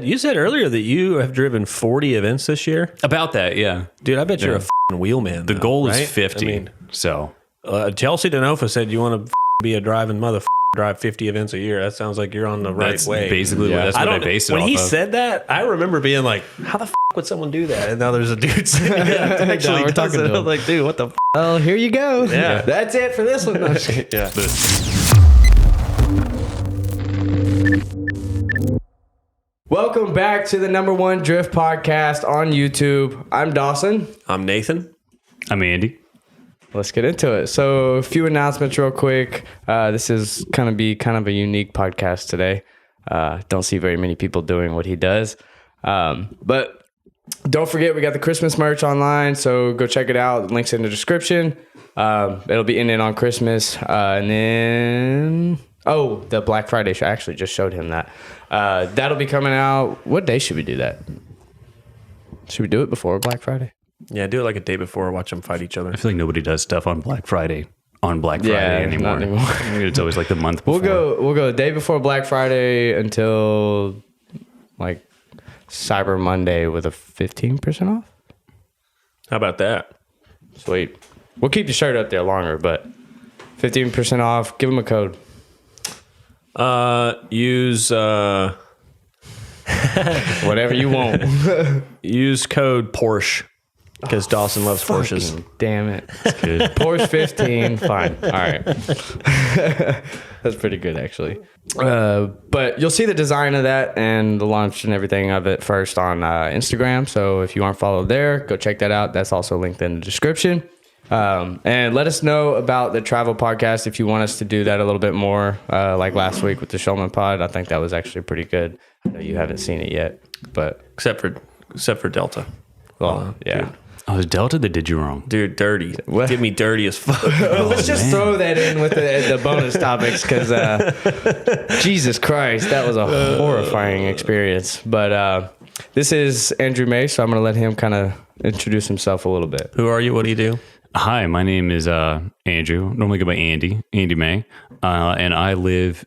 You said earlier that you have driven 40 events this year. About that, yeah. Dude, I bet you're a f***ing wheelman. The goal is right? 50. I mean, so Chelsea Denofa said you want to be a driving drive 50 events a year. That sounds like you're on the right that's way. basically that's what I base it when off he of. said that, I remember being like, how the f*** would someone do that? And now there's a dude saying that actually we're does talking it. to I'm like, dude, what the f***? Oh, here you go. Yeah. That's it for this one. No, Yeah. Welcome back to the #1 Drift Podcast on YouTube. I'm Dawson. I'm Nathan. I'm Andy. Let's get into it. So, a few announcements real quick. This is going to be kind of a unique podcast today. Don't see very many people doing what he does. But don't forget, we got the Christmas merch online, so go check it out. Links in the description. It'll be in it on Christmas. And then... Oh, the Black Friday show. I actually just showed him that. That'll be coming out. What day should we do that? Should we do it before Black Friday? Yeah, do it like a day before. Watch them fight each other. I feel like nobody does stuff on Black Friday anymore. Not anymore. It's always like the month before. We'll go the day before Black Friday until like Cyber Monday with a 15% off. How about that? Sweet. We'll keep the shirt up there longer, but 15% off. Give them a code. Use Whatever you want. use code Porsche because Dawson loves Porsches. Damn it. That's good. Porsche 15. Fine. All right. That's pretty good, actually. But you'll see the design of that and the launch and everything of it first on Instagram. So if you aren't followed there, go check that out. That's also linked in the description. And let us know about the travel podcast if you want us to do that a little bit more, like last week with the Showman Pod. I think that was actually pretty good. I know you haven't seen it yet, but Except for Delta. well, yeah. Dude. Oh, it was Delta that did you wrong. Dude, dirty. What? Get me dirty as fuck. Let's just throw that in with the bonus topics because Jesus Christ, that was a horrifying experience. But this is Andrew May, so I'm going to let him kind of introduce himself a little bit. Who are you? What do you do? Hi, my name is Andrew. Normally go by Andy May. And I live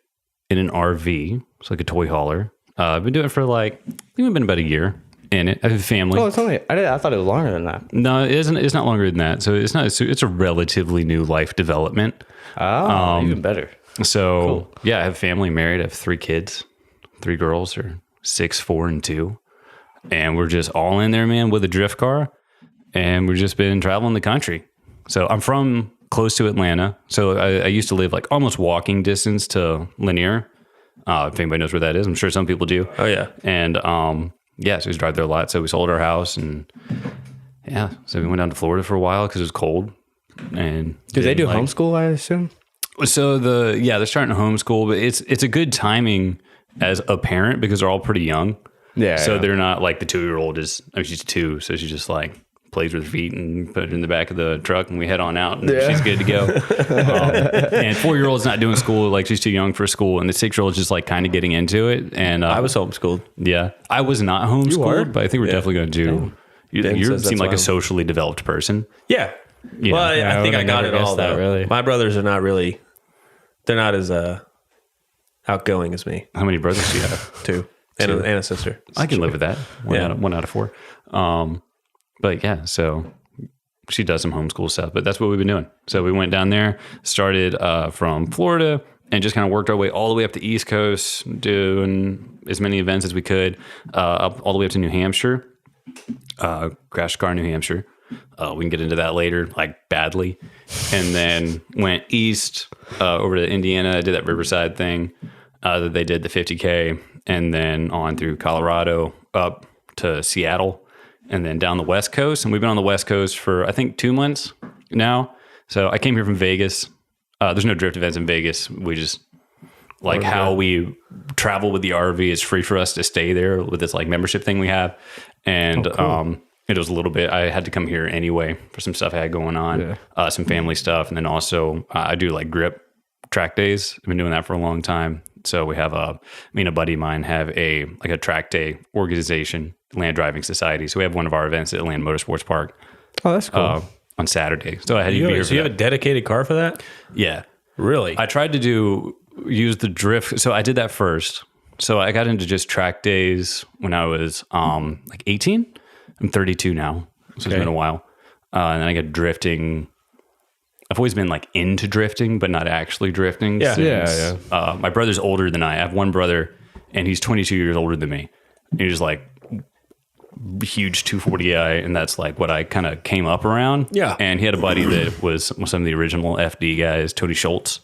in an RV. It's like a toy hauler. I've been doing it for like, I think it's been about a year in it. I have a family. Oh, it's only, I thought it was longer than that. No, it isn't. It's not longer than that. So it's not. It's a relatively new life development. Oh, even better. So Cool. yeah, I have a family, married. I have 3 kids, 3 girls, are 6, 4, and 2, and we're just all in there, man, with a drift car, and we've just been traveling the country. So I'm from close to Atlanta. So I used to live like almost walking distance to Lanier. If anybody knows where that is, I'm sure some people do. Oh, yeah. And yeah, so we drive there a lot. So we sold our house, and yeah, so we went down to Florida for a while because it was cold. And Do they do like, homeschool, I assume? So they're starting to homeschool, but it's a good timing as a parent because they're all pretty young. Yeah. So yeah. they're not like the 2-year-old is. I mean, she's 2, so she's just like plays with her feet and put it in the back of the truck, and we head on out, and she's good to go. And 4-year-old's not doing school, like she's too young for school, and the 6-year-old's just like kind of getting into it. And I was homeschooled. yeah, I was not were? homeschooled, but I think we're definitely going to do. Ben You says seem that's like why a socially developed person. Yeah. Yeah. Well, Yeah, I think I I would've got never it all, guessed that, though. really. My brothers are not really, they're not as outgoing as me, How many brothers do you have? 2. And a sister. I can live with that. Yeah. One out of 4. But yeah, so she does some homeschool stuff, but that's what we've been doing. So we went down there, started from Florida, and just kind of worked our way all the way up the East Coast, doing as many events as we could, up all the way up to New Hampshire, Crash Car, New Hampshire. We can get into that later, like badly. And then went east over to Indiana, did that Riverside thing. They did the 50K, and then on through Colorado up to Seattle, and then down the West Coast. And we've been on the West Coast for, I think, 2 months now. So I came here from Vegas. There's no drift events in Vegas. We just, like how we travel with the RV, it's free for us to stay there with this like membership thing we have. And it was a little bit, I had to come here anyway for some stuff I had going on, some family stuff. And then also I do like grip track days. I've been doing that for a long time. So we have me and a buddy of mine have a track day organization, Land Driving Society. So we have one of our events at Land Motorsports Park. Oh, that's cool. On Saturday. So I had to You be here have, for so you that. have a dedicated car for that? Yeah. Really? I tried to use the drift. So I did that first. So I got into just track days when I was like 18. I'm 32 now, so it's been a while. And then I got drifting. I've always been like into drifting, but not actually drifting. Yeah. My brother's older than I have one brother, and he's 22 years older than me. And he's like huge 240i, and that's like what I kind of came up around. Yeah. And he had a buddy that was some of the original FD guys, Tony Schultz.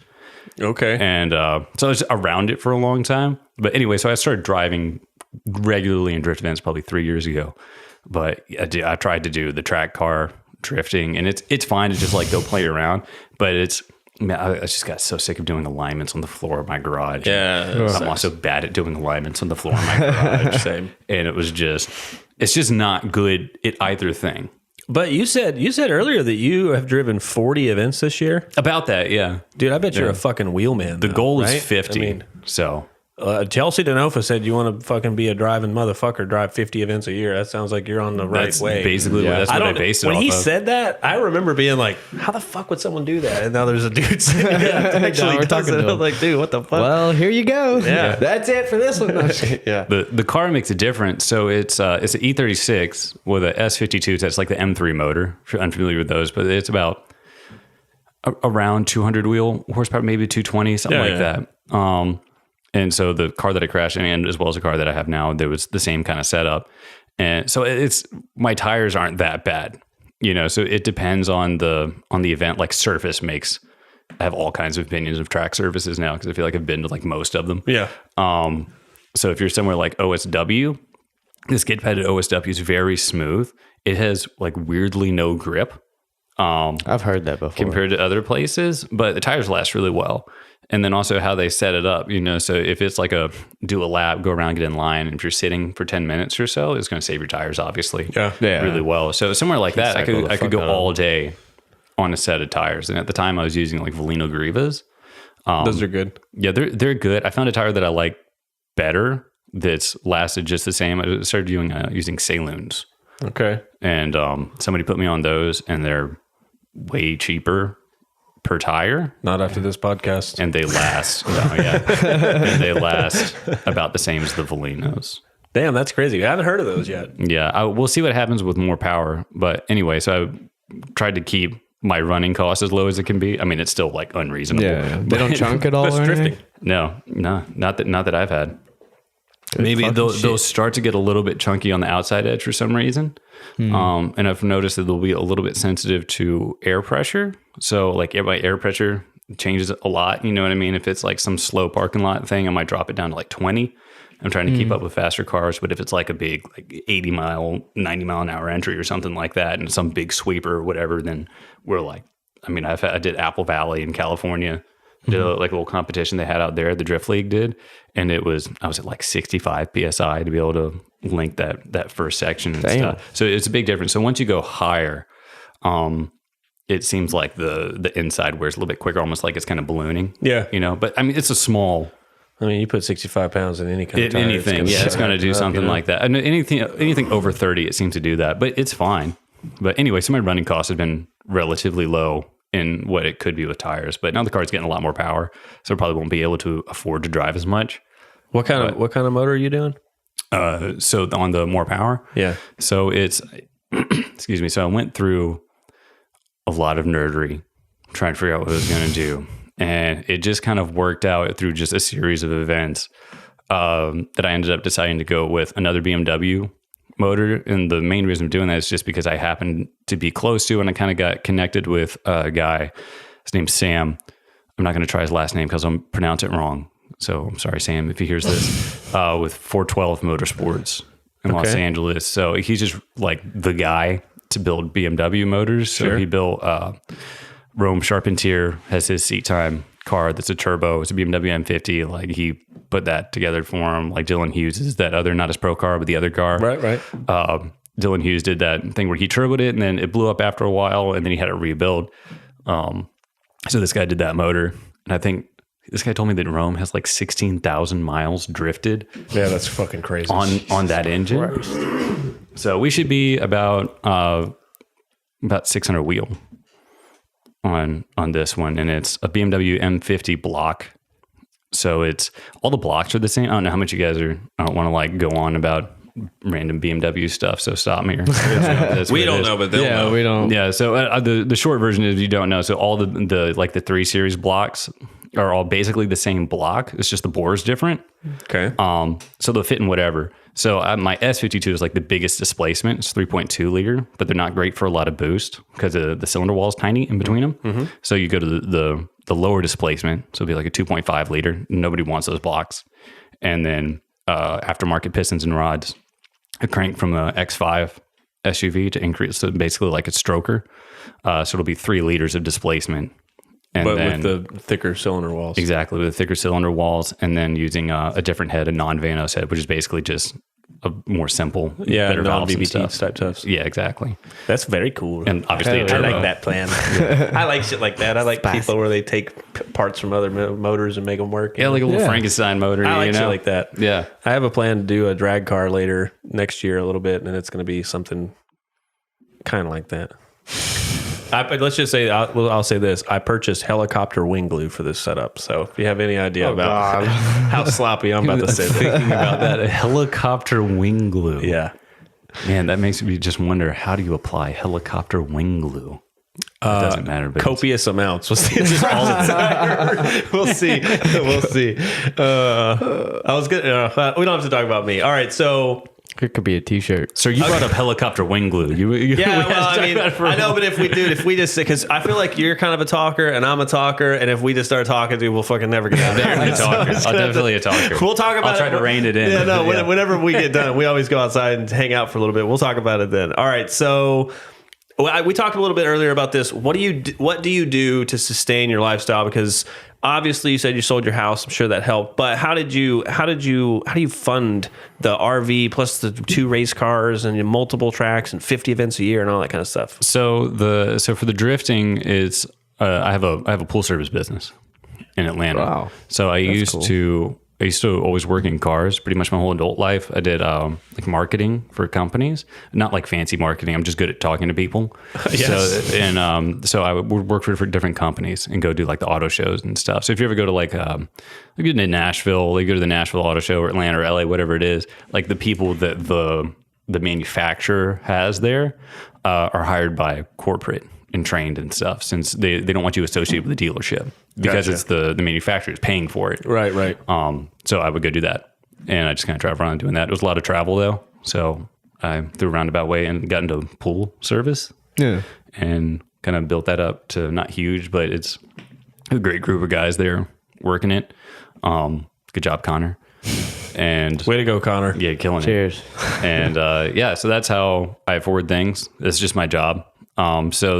Okay. And so I was around it for a long time. But anyway, so I started driving regularly in drift events probably 3 years ago. But I tried to do the track car drifting, and it's fine to just like go play around. But I just got so sick of doing alignments on the floor of my garage. Yeah. I'm also bad at doing alignments on the floor of my garage. Same. And it's just not good at either thing. But you said earlier that you have driven 40 events this year. About that, yeah. Dude, I bet you're a fucking wheelman. The goal is right? 50. I mean, so Chelsea Denofa said you want to fucking be a driving motherfucker, drive 50 events a year. That sounds like you're on the right that's way. basically that's what I based it when off he of. said that, I remember being like, how the fuck would someone do that? And now there's a dude sitting there that actually we're does talking it. to I'm him. like, dude, what the fuck? Well, here you go. Yeah. That's it for this one. Yeah. The car makes a difference. So it's an E36 with a S52. So that's like the M3 motor. If you're unfamiliar with those, but it's about around 200 wheel horsepower, maybe 220, something like that. And so the car that I crashed in, and as well as the car that I have now, there was the same kind of setup. And so my tires aren't that bad, so it depends on the event. Like surface I have all kinds of opinions of track surfaces now, because I feel like I've been to like most of them. Yeah. So if you're somewhere like OSW, this skid pad at OSW is very smooth. It has like weirdly no grip. I've heard that before. Compared to other places, but the tires last really well. And then also how they set it up, so if it's like do a lap, go around, get in line, and if you're sitting for 10 minutes or so, it's going to save your tires, obviously, really well. So somewhere like that, I could go all day on a set of tires. And at the time I was using like Volino Grivas. Those are good. Yeah, they're good. I found a tire that I like better that's lasted just the same. I started using Saloons. Okay. And somebody put me on those, and they're way cheaper per tire. Not after this podcast. And they last. And they last about the same as the Volinos. Damn, that's crazy. I haven't heard of those yet. Yeah, we'll see what happens with more power. But anyway, so I tried to keep my running cost as low as it can be. I mean, it's still like unreasonable. Yeah. They don't chunk at all. That's or drifting. anything? No, not that I've had. Good Maybe fucking they'll shit. start to get a little bit chunky on the outside edge for some reason. And I've noticed that they'll be a little bit sensitive to air pressure. So like my air pressure changes a lot. You know what I mean? If it's like some slow parking lot thing, I might drop it down to like 20. I'm trying to keep up with faster cars. But if it's like a big like 80 mile, 90 mile an hour entry or something like that, and some big sweeper or whatever, then we're like, I did Apple Valley in California. Did a little competition they had out there, the Drift League did, and I was at like 65 psi to be able to link that first section and stuff. So it's a big difference. So once you go higher, it seems like the inside wears a little bit quicker, almost like it's kind of ballooning. Yeah. But it's a small. You put 65 pounds in any kind of tire. Anything, it's going to do something like that. And anything over 30, it seems to do that, but it's fine. But anyway, so my running costs have been relatively low in what it could be with tires, but now the car's getting a lot more power, so I probably won't be able to afford to drive as much. What kind of motor are you doing? So on the more power, Yeah. So it's excuse me. So I went through a lot of nerdery trying to figure out what I was going to do, and it just kind of worked out through just a series of events that I ended up deciding to go with another BMW motor. And the main reason I'm doing that is just because I happened to be close to, and I kind of got connected with a guy. His name's Sam. I'm not going to try his last name because I'll pronounce it wrong. So I'm sorry, Sam, if he hears this, with 412 Motorsports in Los Angeles. So he's just like the guy to build BMW motors. So he built Rome Charpentier has his seat time car that's a turbo. It's a BMW M50. Like he put that together for him. Like Dylan Hughes is that other, not his pro car, but the other car. Right. Dylan Hughes did that thing where he turboed it and then it blew up after a while and then he had it rebuild. So this guy did that motor. And I think this guy told me that Rome has like 16,000 miles drifted. Yeah, that's fucking crazy. On that engine. Christ. So we should be about 600 wheel on this one. And it's a BMW M50 block. So it's all the blocks are the same. I don't know how much you guys are. I don't want to like go on about random BMW stuff. So stop me. We don't know, but they'll know. we don't. Yeah. So the short version is you don't know. So all the like the 3 Series blocks are all basically the same block. It's just the bore is different. Okay. So they'll fit in whatever. So my S52 is like the biggest displacement. It's 3.2 liter, but they're not great for a lot of boost because the cylinder wall is tiny in between them. Mm-hmm. So you go to the lower displacement. So it'll be like a 2.5 liter. Nobody wants those blocks. And then aftermarket pistons and rods, a crank from a X5 SUV to increase to basically like a stroker. So it'll be 3 liters of displacement. And but then, with the thicker cylinder walls. Exactly, with the thicker cylinder walls, and then using a different head, a non-Vanos head, which is basically just a more simple, better valves and stuff. type stuff. Yeah, exactly. That's very cool. And obviously, I like that plan. I like shit like that. I like people where they take parts from other motors and make them work. Yeah, like a little Frankenstein motor. I like shit like that. Yeah. I have a plan to do a drag car later next year a little bit, and it's going to be something kind of like that. Let's just say, I'll say this. I purchased helicopter wing glue for this setup. So if you have any idea about how sloppy I'm about to say Thinking about that, a helicopter wing glue. Yeah. Man, that makes me just wonder, how do you apply helicopter wing glue? It doesn't matter. But copious amounts. We'll see. Just all the time. We'll see. We'll see. I was good. We don't have to talk about me. All right. So It could be a T-shirt. So you brought up helicopter wing glue. Yeah, well, I mean, I know, but if we just, because I feel like you're kind of a talker and I'm a talker, and if we just start talking, dude, we'll fucking never get out of there. I'll definitely a talker. We'll talk about I'll try to rein it in. Yeah, no, whenever we get done, we always go outside and hang out for a little bit. We'll talk about it then. All right, so we talked a little bit earlier about this. What do you do to sustain your lifestyle? Because obviously you said you sold your house. I'm sure that helped. But how do you fund the RV plus the 2 race cars and multiple tracks and 50 events a year and all that kind of stuff? So for the drifting, it's I have a pool service business in Atlanta. Wow. So I used to always work in cars pretty much my whole adult life. I did like marketing for companies, not like fancy marketing. I'm just good at talking to people. Yes. So I would work for different companies and go do like the auto shows and stuff. So if you ever go to like you go to Nashville, you go to the Nashville Auto Show or Atlanta or LA, whatever it is, like the people that the manufacturer has there are hired by corporate and trained and stuff, since they don't want you associated with the dealership because it's the manufacturer is paying for it. Right. So I would go do that, and I just kind of travel around doing that. It was a lot of travel though, so I threw a roundabout way and got into pool service. Yeah. And kind of built that up to not huge, but it's a great group of guys there working it. Good job, Connor. And Way to go, Connor. yeah, killing Cheers. it. And so that's how I afford things. It's just my job. So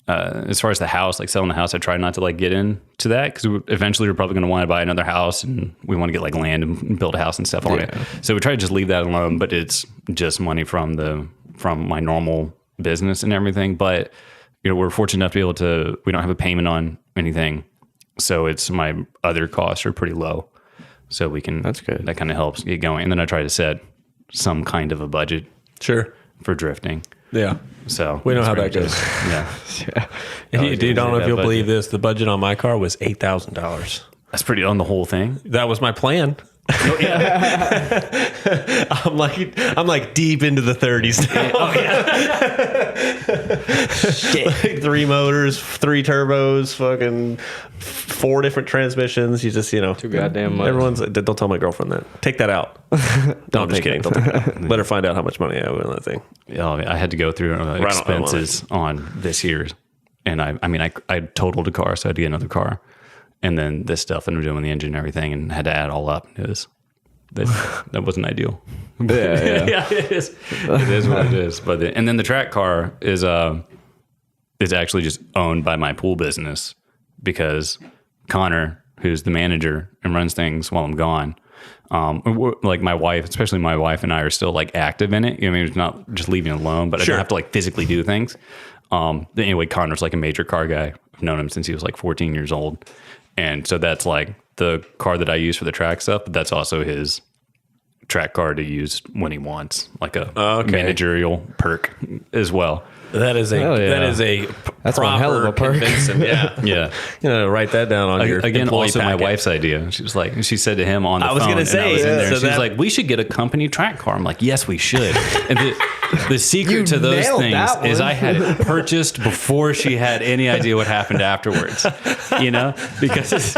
as far as the house, like selling the house, I try not to like get into that because eventually we're probably going to want to buy another house and we want to get like land and build a house and stuff on it. So we try to just leave that alone, but it's just money from my normal business and everything. But we're fortunate enough to be able to, we don't have a payment on anything. So it's my other costs are pretty low. So we can, That's good. That kind of helps get going. And then I try to set some kind of a budget Sure. for drifting. Yeah. So We know how that pretty goes. Yeah. You don't know if you'll believe this. The budget on my car was $8,000. That's pretty on the whole thing. That was my plan. Oh, yeah. I'm like deep into the 30s now. Oh, yeah. Shit. Like 3 motors, 3 turbos, fucking 4 different transmissions. You just, Too goddamn much. Everyone's, don't tell my girlfriend that. Take that out. No, I'm just kidding. Don't take that out. Let her find out how much money I have in that thing. I had to go through expenses on this year's. And I totaled a car, so I had to get another car. And then this stuff that I'm doing with the engine and everything, and had to add all up. That wasn't ideal. Yeah. Yeah, it is. It is what it is. But and then the track car is actually just owned by my pool business because Connor, who's the manager and runs things while I'm gone, like my wife, especially my wife and I are still like active in it. It's not just leaving it alone, but I don't have to like physically do things. Anyway, Connor's like a major car guy. I've known him since he was like 14 years old. And so that's like the car that I use for the track stuff, but that's also his track car to use when he wants, like a managerial perk as well. That is That's one hell of a perk. convincing. Yeah. Yeah. Write that down on your Again, employee also packet. my wife's idea. She was like, she said to him on the phone. was gonna and say, I was in there. so And she was that- like, we should get a company track car. I'm like, yes, we should. And the secret You to those nailed things that is one. I had it purchased before she had any idea what happened afterwards. Because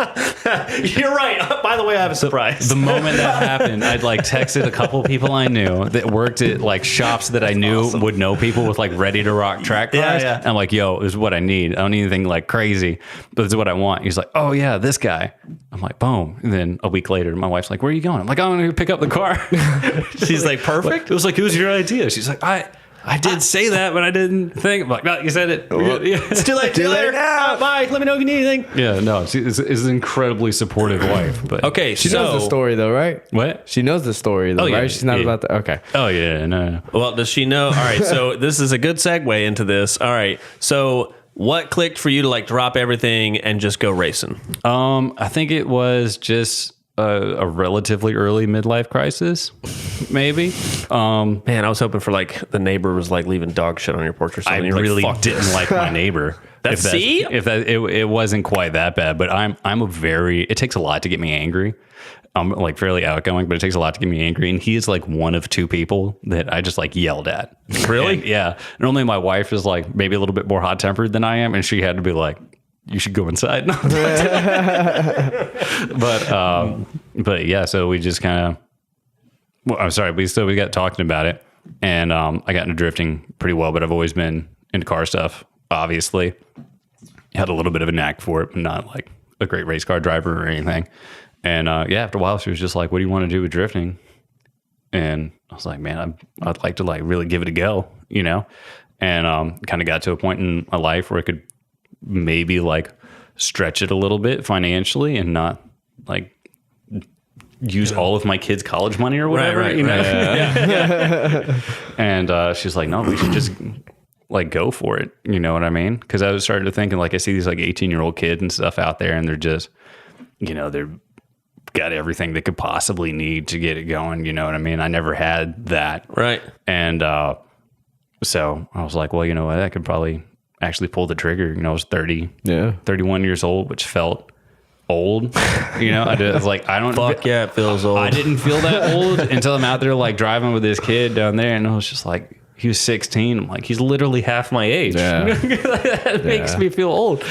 You're right. By the way, I have a surprise. the moment that happened, I'd like texted a couple people I knew that worked at like shops that I knew would know people with like ready to rock track cars. Yeah. And I'm like, yo, this is what I need. I don't need anything like crazy, but this is what I want. He's like, oh yeah, this guy. I'm like, boom. And then a week later, my wife's like, where are you going? I'm like, I'm going to pick up the car. She's like, perfect. It was like, it was your idea. She's like, I did say that, but I didn't think. I'm like, no, you said it. It's too late. Too later. Bye. Let me know if you need anything. Yeah, no, she is an incredibly supportive wife. But Okay, She knows the story though, right? what? She knows the story though, Oh, yeah, right? She's not yeah. about to. Okay. Oh yeah, no. Well, does she know? All right, so this is a good segue into this. All right, so what clicked for you to like drop everything and just go racing? I think it was just a relatively early midlife crisis, maybe. Man, I was hoping for like the neighbor was like leaving dog shit on your porch or I something. You're really like, fuck didn't this. like my neighbor. See? It wasn't quite that bad, but it takes a lot to get me angry. I'm like fairly outgoing, but it takes a lot to get me angry. And he is like one of two people that I just like yelled at. Really? And, yeah. Normally my wife is like maybe a little bit more hot tempered than I am. And she had to be like, you should go inside. But yeah, so we just kind of, well, I'm sorry, we got talking about it, and I got into drifting pretty well, but I've always been into car stuff, obviously. Had a little bit of a knack for it, but not like a great race car driver or anything. And yeah, after a while, she was just like, what do you want to do with drifting? And I was like, man, I'd like to like really give it a go, and kind of got to a point in my life where I could maybe like stretch it a little bit financially and not like use all of my kids' college money or whatever, Right. And she's like, no, we should just like go for it. You know what I mean? Because I was starting to think, and like I see these like 18-year-old kids and stuff out there, and they're just, they're got everything they could possibly need to get it going. You know what I mean? I never had that. Right. And so I was like, well, you know what? I could probably actually pull the trigger. I was 31 years old, which felt old. I was like, I don't. Fuck yeah, it feels old. I didn't feel that old until I'm out there like driving with this kid down there, and I was just like, he was 16. I'm like, he's literally half my age. Yeah. That makes me feel old.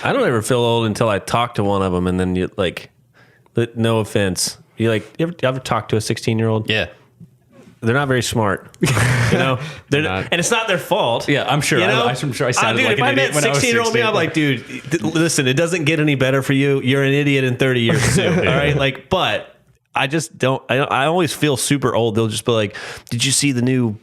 I don't ever feel old until I talk to one of them, and then you like, no offense, you ever talk to a 16-year-old? Yeah. They're not very smart, and it's not their fault. Yeah, I'm sure. I'm sure I sounded dude, like if an I met idiot when I was 16-year-old me, 16. I'm like, dude, listen, it doesn't get any better for you. You're an idiot in 30 years too. All right, like, but I just don't. I always feel super old. They'll just be like, "Did you see the new?"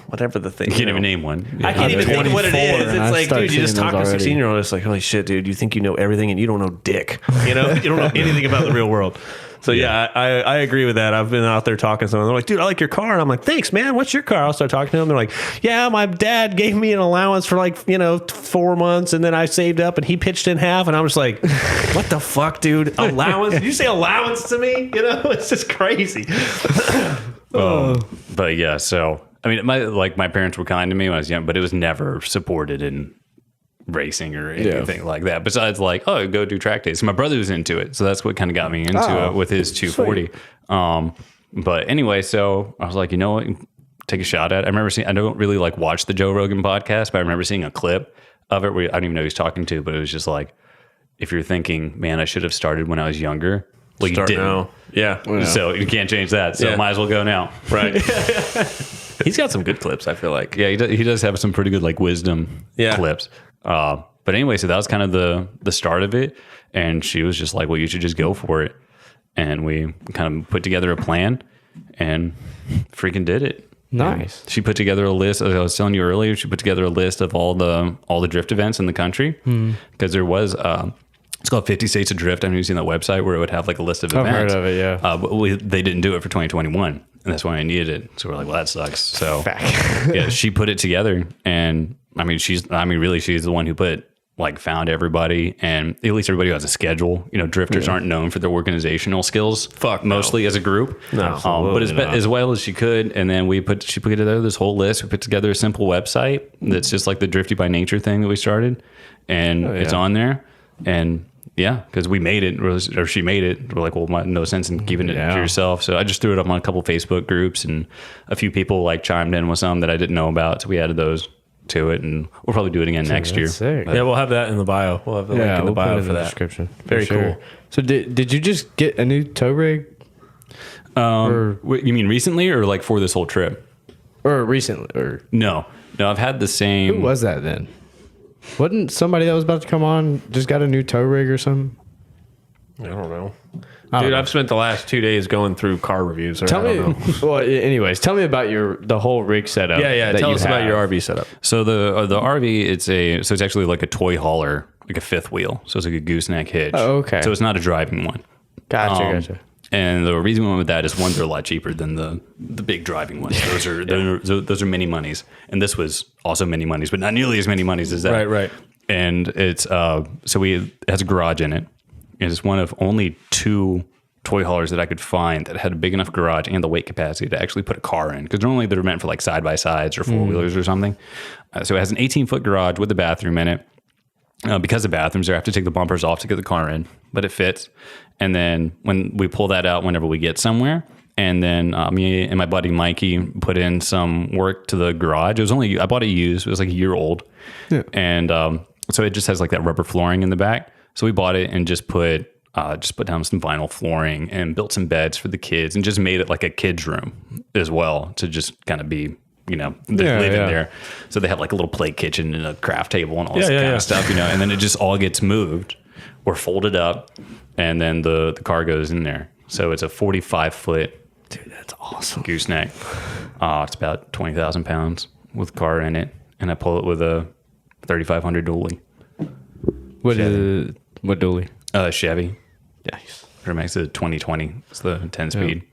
Whatever the thing. You can't even name one. I can't even think what it 24, is. and It's I like, start dude, you just seeing talk to a those already. 16-year-old. It's like, holy shit, dude, you think you know everything and you don't know dick. You don't know anything about the real world. So yeah, I agree with that. I've been out there talking to someone. They're like, dude, I like your car. And I'm like, thanks, man. What's your car? I'll start talking to them. They're like, yeah, my dad gave me an allowance for like, 4 months. And then I saved up and he pitched in half. And I'm just like, what the fuck, dude? Allowance? Did you say allowance to me? It's just crazy. But yeah, so I mean, my parents were kind to me when I was young, but it was never supported in racing or anything like that. Besides, like, oh, go do track days. My brother was into it, so that's what kind of got me into it with his 240. But anyway, so I was like, you know what, take a shot at it. I remember seeing. I don't really like watch the Joe Rogan podcast, but I remember seeing a clip of it where I don't even know who he's talking to, but it was just like, if you're thinking, man, I should have started when I was younger. Well, you didn't. now. Yeah. So you can't change that. So might as well go now. Right. He's got some good clips, I feel like. Yeah, he does have some pretty good like wisdom clips. But anyway, so that was kind of the start of it. And she was just like, well, you should just go for it. And we kind of put together a plan and freaking did it. Nice. She put together a list, as I was telling you earlier, she put together a list of all the drift events in the country. Because there was it's called 50 States of Drift. I've seen that website where it would have like a list of events. I've heard of it, yeah. But they didn't do it for 2021. And that's why I needed it. So we're like, well, that sucks. So yeah, she put it together. And I mean, she's the one who put like found everybody, and at least everybody has a schedule. You know, drifters aren't known for their organizational skills. Mostly as a group. No, but as well as she could. And then she put together this whole list. We put together a simple website that's just like the Drifty by Nature thing that we started, and it's on there. And yeah, because we made it, or she made it. We're like, well, no sense in keeping it to yourself. So I just threw it up on a couple Facebook groups, and a few people like chimed in with some that I didn't know about. So we added those to it, and we'll probably do it again next year. Sick. Yeah, we'll have that in the bio. We'll have the link in the bio for that. Description. Very cool. So did you just get a new tow rig? You mean recently, or like for this whole trip? Or recently? Or No, I've had the same. who was that then? Wasn't somebody that was about to come on just got a new tow rig or something? I don't know. don't Dude, know. I've spent the last 2 days going through car reviews. Tell me. Well, anyways, tell me about the whole rig setup. Yeah. that Tell you us about have. your RV setup. So the RV, it's actually like a toy hauler, like a fifth wheel. So it's like a gooseneck hitch. Oh, okay. So it's not a driving one. Gotcha. And the reason we went with that is, one, they're a lot cheaper than the big driving ones. Those are mini monies, and this was also mini monies, but not nearly as many monies as that. Right. And it's it has a garage in it. It's one of only 2 toy haulers that I could find that had a big enough garage and the weight capacity to actually put a car in, because normally they're meant for like side by sides or 4-wheelers or something. So it has an 18-foot garage with a bathroom in it. Because of bathrooms, you have to take the bumpers off to get the car in, but it fits. And then when we pull that out whenever we get somewhere, and then me and my buddy Mikey put in some work to the garage. I bought it used. It was like a year old. Yeah. And so it just has like that rubber flooring in the back. So we bought it and just put down some vinyl flooring and built some beds for the kids, and just made it like a kid's room as well, to just kind of be, live in there. So they have like a little play kitchen and a craft table and all this kind of stuff, and then it just all gets moved or folded up, and then the car goes in there. So it's a 45-foot. Dude, that's awesome. Gooseneck. It's about 20,000 pounds with car in it, and I pull it with a 3500 dually. What dually? Chevy. Nice. It's a 2020. It's the 10-speed.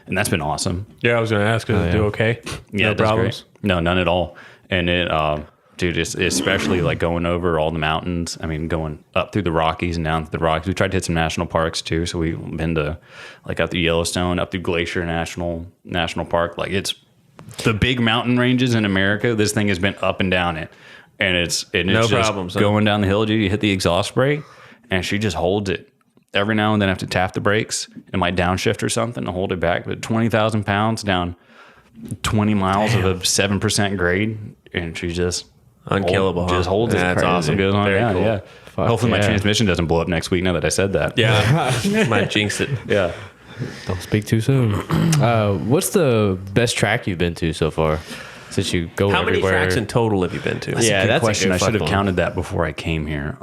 And that's been awesome. Yeah, I was going to ask, does it do okay? Yeah, no problems? Great. No, none at all. And it, dude, it's especially like going over all the mountains. I mean, going up through the Rockies and down through the Rockies. We tried to hit some national parks too. So we've been to like up through Yellowstone, up through Glacier National Park. Like, it's the big mountain ranges in America. This thing has been up and down it. And it's no just problems, huh? Going down the hill, dude, you hit the exhaust brake, and she just holds it. Every now and then I have to tap the brakes and my downshift or something to hold it back. But 20,000 pounds down 20 miles of a 7% grade, and she just unkillable. Just holds it. That's awesome. Goes on Very down. cool. Yeah. Hopefully my transmission doesn't blow up next week. Now that I said that. Yeah, might jinx it. Yeah. Don't speak too soon. What's the best track you've been to so far? Since you go How everywhere. many tracks in total have you been to? Yeah, Good that's question. a I good should have one. counted that before I came here.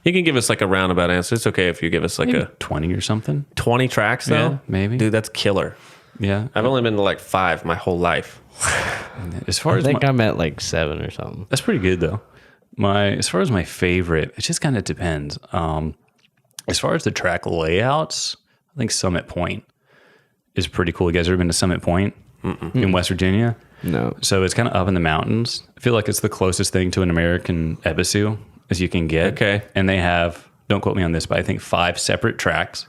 You can give us like a roundabout answer. It's okay if you give us like a 20 or something. 20 tracks though. Yeah, maybe. Dude, that's killer. Yeah. I've only been to like 5 my whole life. As far I as think I'm at like 7 or something. that's pretty good though. As far as my favorite, it just kind of depends. As far as the track layouts, I think Summit Point is pretty cool. You guys ever been to Summit Point in West Virginia? No. So it's kind of up in the mountains. I feel like it's the closest thing to an American Ebisu as you can get. Okay. And they have, don't quote me on this, but I think 5 separate tracks.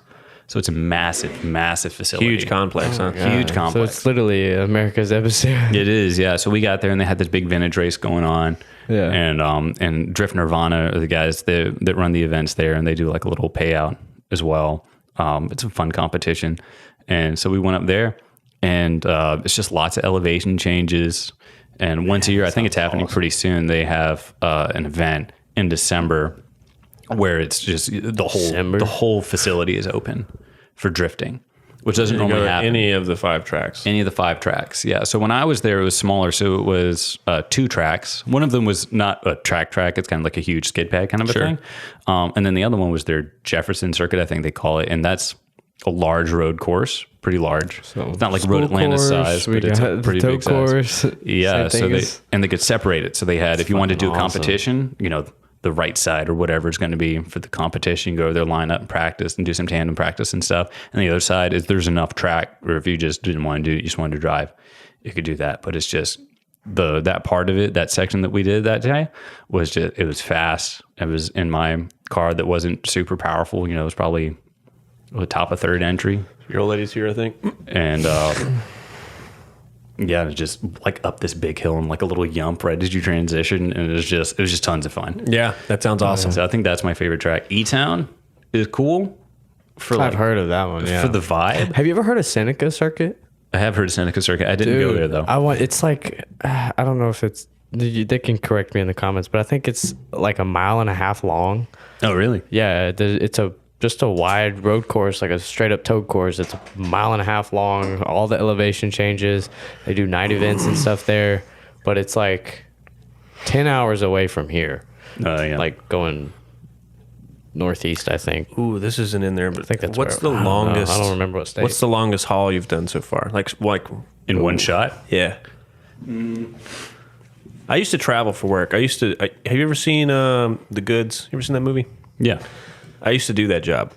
So it's a massive, massive facility. Huge complex, huh? Huge complex. So it's literally America's episode. It is, yeah. So we got there and they had this big vintage race going on. Yeah. And Drift Nirvana are the guys that run the events there, and they do like a little payout as well. It's a fun competition. And so we went up there, and it's just lots of elevation changes. And once a year, I think it's happening pretty soon, they have an event in December where it's just the whole facility is open for drifting, which doesn't normally happen. Any of the 5 tracks. Any of the 5 tracks, yeah. So when I was there, it was smaller. So it was 2 tracks. One of them was not a track. It's kind of like a huge skid pad kind of a thing. And then the other one was their Jefferson Circuit, I think they call it. And that's a large road course, pretty large. So it's not like Road Atlanta size, but it's a pretty big size. Yeah, so they could separate it. So they had, if you wanted to do a competition, the right side or whatever it's going to be for the competition, go over there, line up and practice and do some tandem practice and stuff. And the other side is there's enough track, or if you just didn't want to do it, you just wanted to drive, you could do that. But it's just that part of it, that section that we did that day was just, it was fast. It was in my car that wasn't super powerful. You know, it was probably the top of third entry. Your old lady's here, I think. And yeah, it's just like up this big hill and like a little yump right as you transition, and it was just tons of fun. Yeah, that sounds awesome. So I think that's my favorite track. E-Town is cool for I've heard of that one. Yeah. for the vibe. Have you ever heard of Seneca Circuit? I have heard of Seneca Circuit. I didn't go there though. It's like I don't know if it's. They can correct me in the comments, but I think it's like a mile and a half long. Oh, really? Yeah, it's just a wide road course, like a straight up toad course. It's a mile and a half long. All the elevation changes. They do night events and stuff there, but it's like 10 hours away from here. Oh, yeah. Like going northeast, I think. Ooh, this isn't in there, but I think that's what's where- the I don't know. longest? I don't remember what state. What's the longest haul you've done so far? Like In one shot? yeah. I used to travel for work. Have you ever seen The Goods? You ever seen that movie? Yeah. I used to do that job.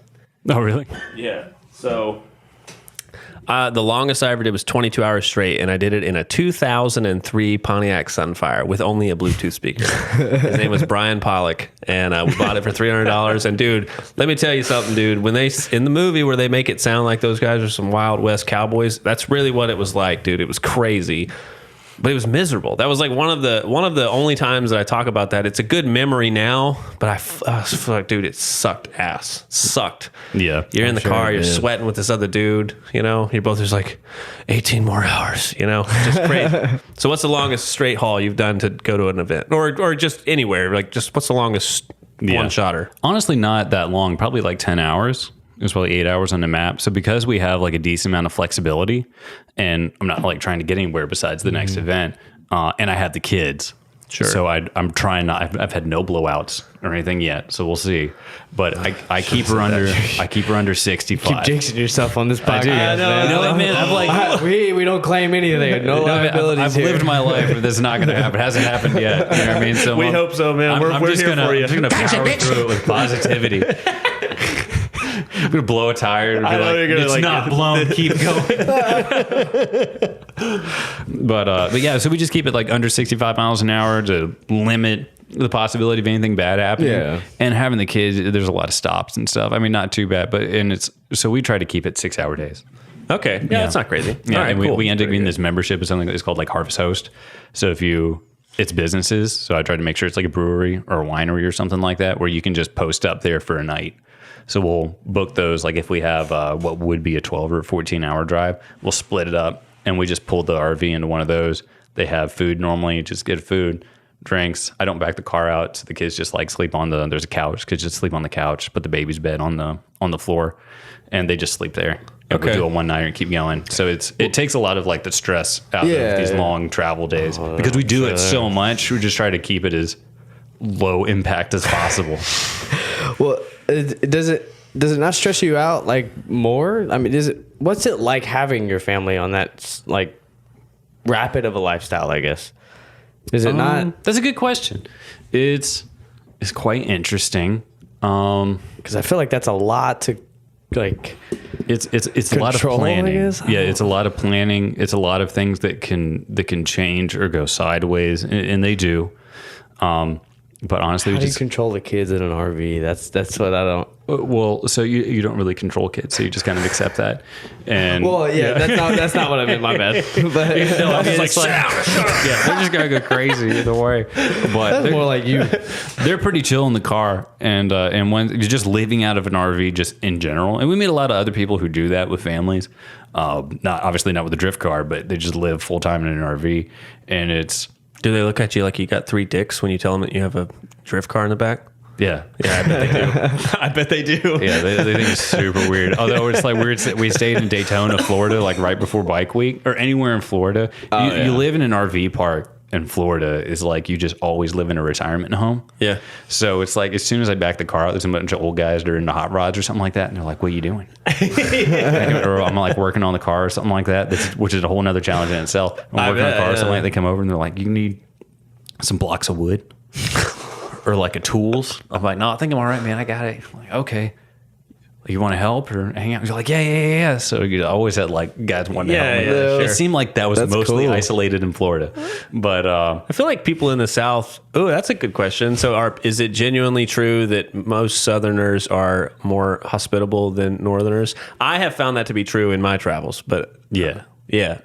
Oh, really? Yeah. So the longest I ever did was 22 hours straight, and I did it in a 2003 Pontiac Sunfire with only a Bluetooth speaker. His name was Brian Pollock, and we bought it for $300. And dude, let me tell you something, dude. When they in the movie where they make it sound like those guys are some Wild West cowboys, that's really what it was like, dude. It was crazy. But it was miserable. That was like one of the only times that I talk about that. It's a good memory now, but I was like, dude, it sucked ass. Sucked. Yeah. You're in the sure car, it you're did. sweating with this other dude, you know? You're both just like 18 more hours, you know? Just crazy. So what's the longest straight haul you've done to go to an event? Or just anywhere? Like just what's the longest one-shotter? Honestly, not that long. Probably like 10 hours. It was probably 8 hours on the map. So because we have like a decent amount of flexibility, and I'm not like trying to get anywhere besides the next event, and I have the kids. Sure. So I'm trying not. I've had no blowouts or anything yet. So we'll see. But I keep her under. I keep her under 65. Keep jinxing yourself on this podcast. do. Man. You know what, man? I'm like, we don't claim anything. No liabilities I've here. lived my life, but this is not going to happen. It hasn't happened yet. You know what I mean? So We hope so, man. We're just here gonna, for you. I'm just gonna power through it with positivity. I'm gonna blow a tire and be I know like, you're gonna, it's like, not blown. Keep going. But yeah, so we just keep it like under 65 miles an hour to limit the possibility of anything bad happening. Yeah. And having the kids, there's a lot of stops and stuff. I mean, not too bad, so we try to keep it 6 hour days. Okay. Yeah, that's not crazy. Yeah, All right, and cool. we end up getting this membership of something that's called like Harvest Host. So it's businesses. So I try to make sure it's like a brewery or a winery or something like that, where you can just post up there for a night. So we'll book those. Like if we have what would be a 12 or 14 hour drive, we'll split it up and we just pull the RV into one of those. They have food normally, just get food, drinks. I don't back the car out. So the kids just like sleep there's a couch. Kids just sleep on the couch, put the baby's bed on the floor, and they just sleep there. And Okay. we do a one nighter and keep going. So it takes a lot of like the stress out of these long travel days because we do it so much. We just try to keep it as low impact as possible. Well, does it not stress you out like more? I mean, what's it like having your family on that like rapid of a lifestyle? I guess is it not? That's a good question. It's quite interesting. Because I feel like that's a lot to like. It's a lot of Control, I planning. guess? Yeah, it's a lot of planning. It's a lot of things that can change or go sideways, and they do. But honestly, How we do you just control the kids in an RV? That's what I don't. well, so you don't really control kids, so you just kind of accept that. And Well, yeah, that's not what I meant. My bad. But no, I mean, it's like, yeah, they're just gonna go crazy either way. But that's they're, more like you. they're pretty chill in the car, and when you're just living out of an RV, just in general. And we meet a lot of other people who do that with families. Not with a drift car, but they just live full time in an RV, and it's. Do they look at you like you got 3 dicks when you tell them that you have a drift car in the back? Yeah. Yeah, I bet they do. I bet they do. Yeah, they think it's super weird. Although it's like weird. We stayed in Daytona, Florida, like right before Bike Week, or anywhere in Florida. You live in an RV park in Florida is like you just always live in a retirement home. Yeah. So it's like as soon as I back the car out, there's a bunch of old guys that are into hot rods or something like that, and they're like, "What are you doing?" Or I'm like working on the car or something like that, which is a whole nother challenge in itself. I'm working on the car or something like that, they come over and they're like, "You need some blocks of wood." Or like a tools. I'm like, no, I think I'm all right, man. I got it. I'm like, okay. you want to help or hang out? You're like, yeah. So you always had like guys wanting to help me. sure. It seemed like that was mostly isolated in Florida. But I feel like people in the South. Oh, that's a good question. So, is it genuinely true that most Southerners are more hospitable than Northerners? I have found that to be true in my travels. But yeah. yeah.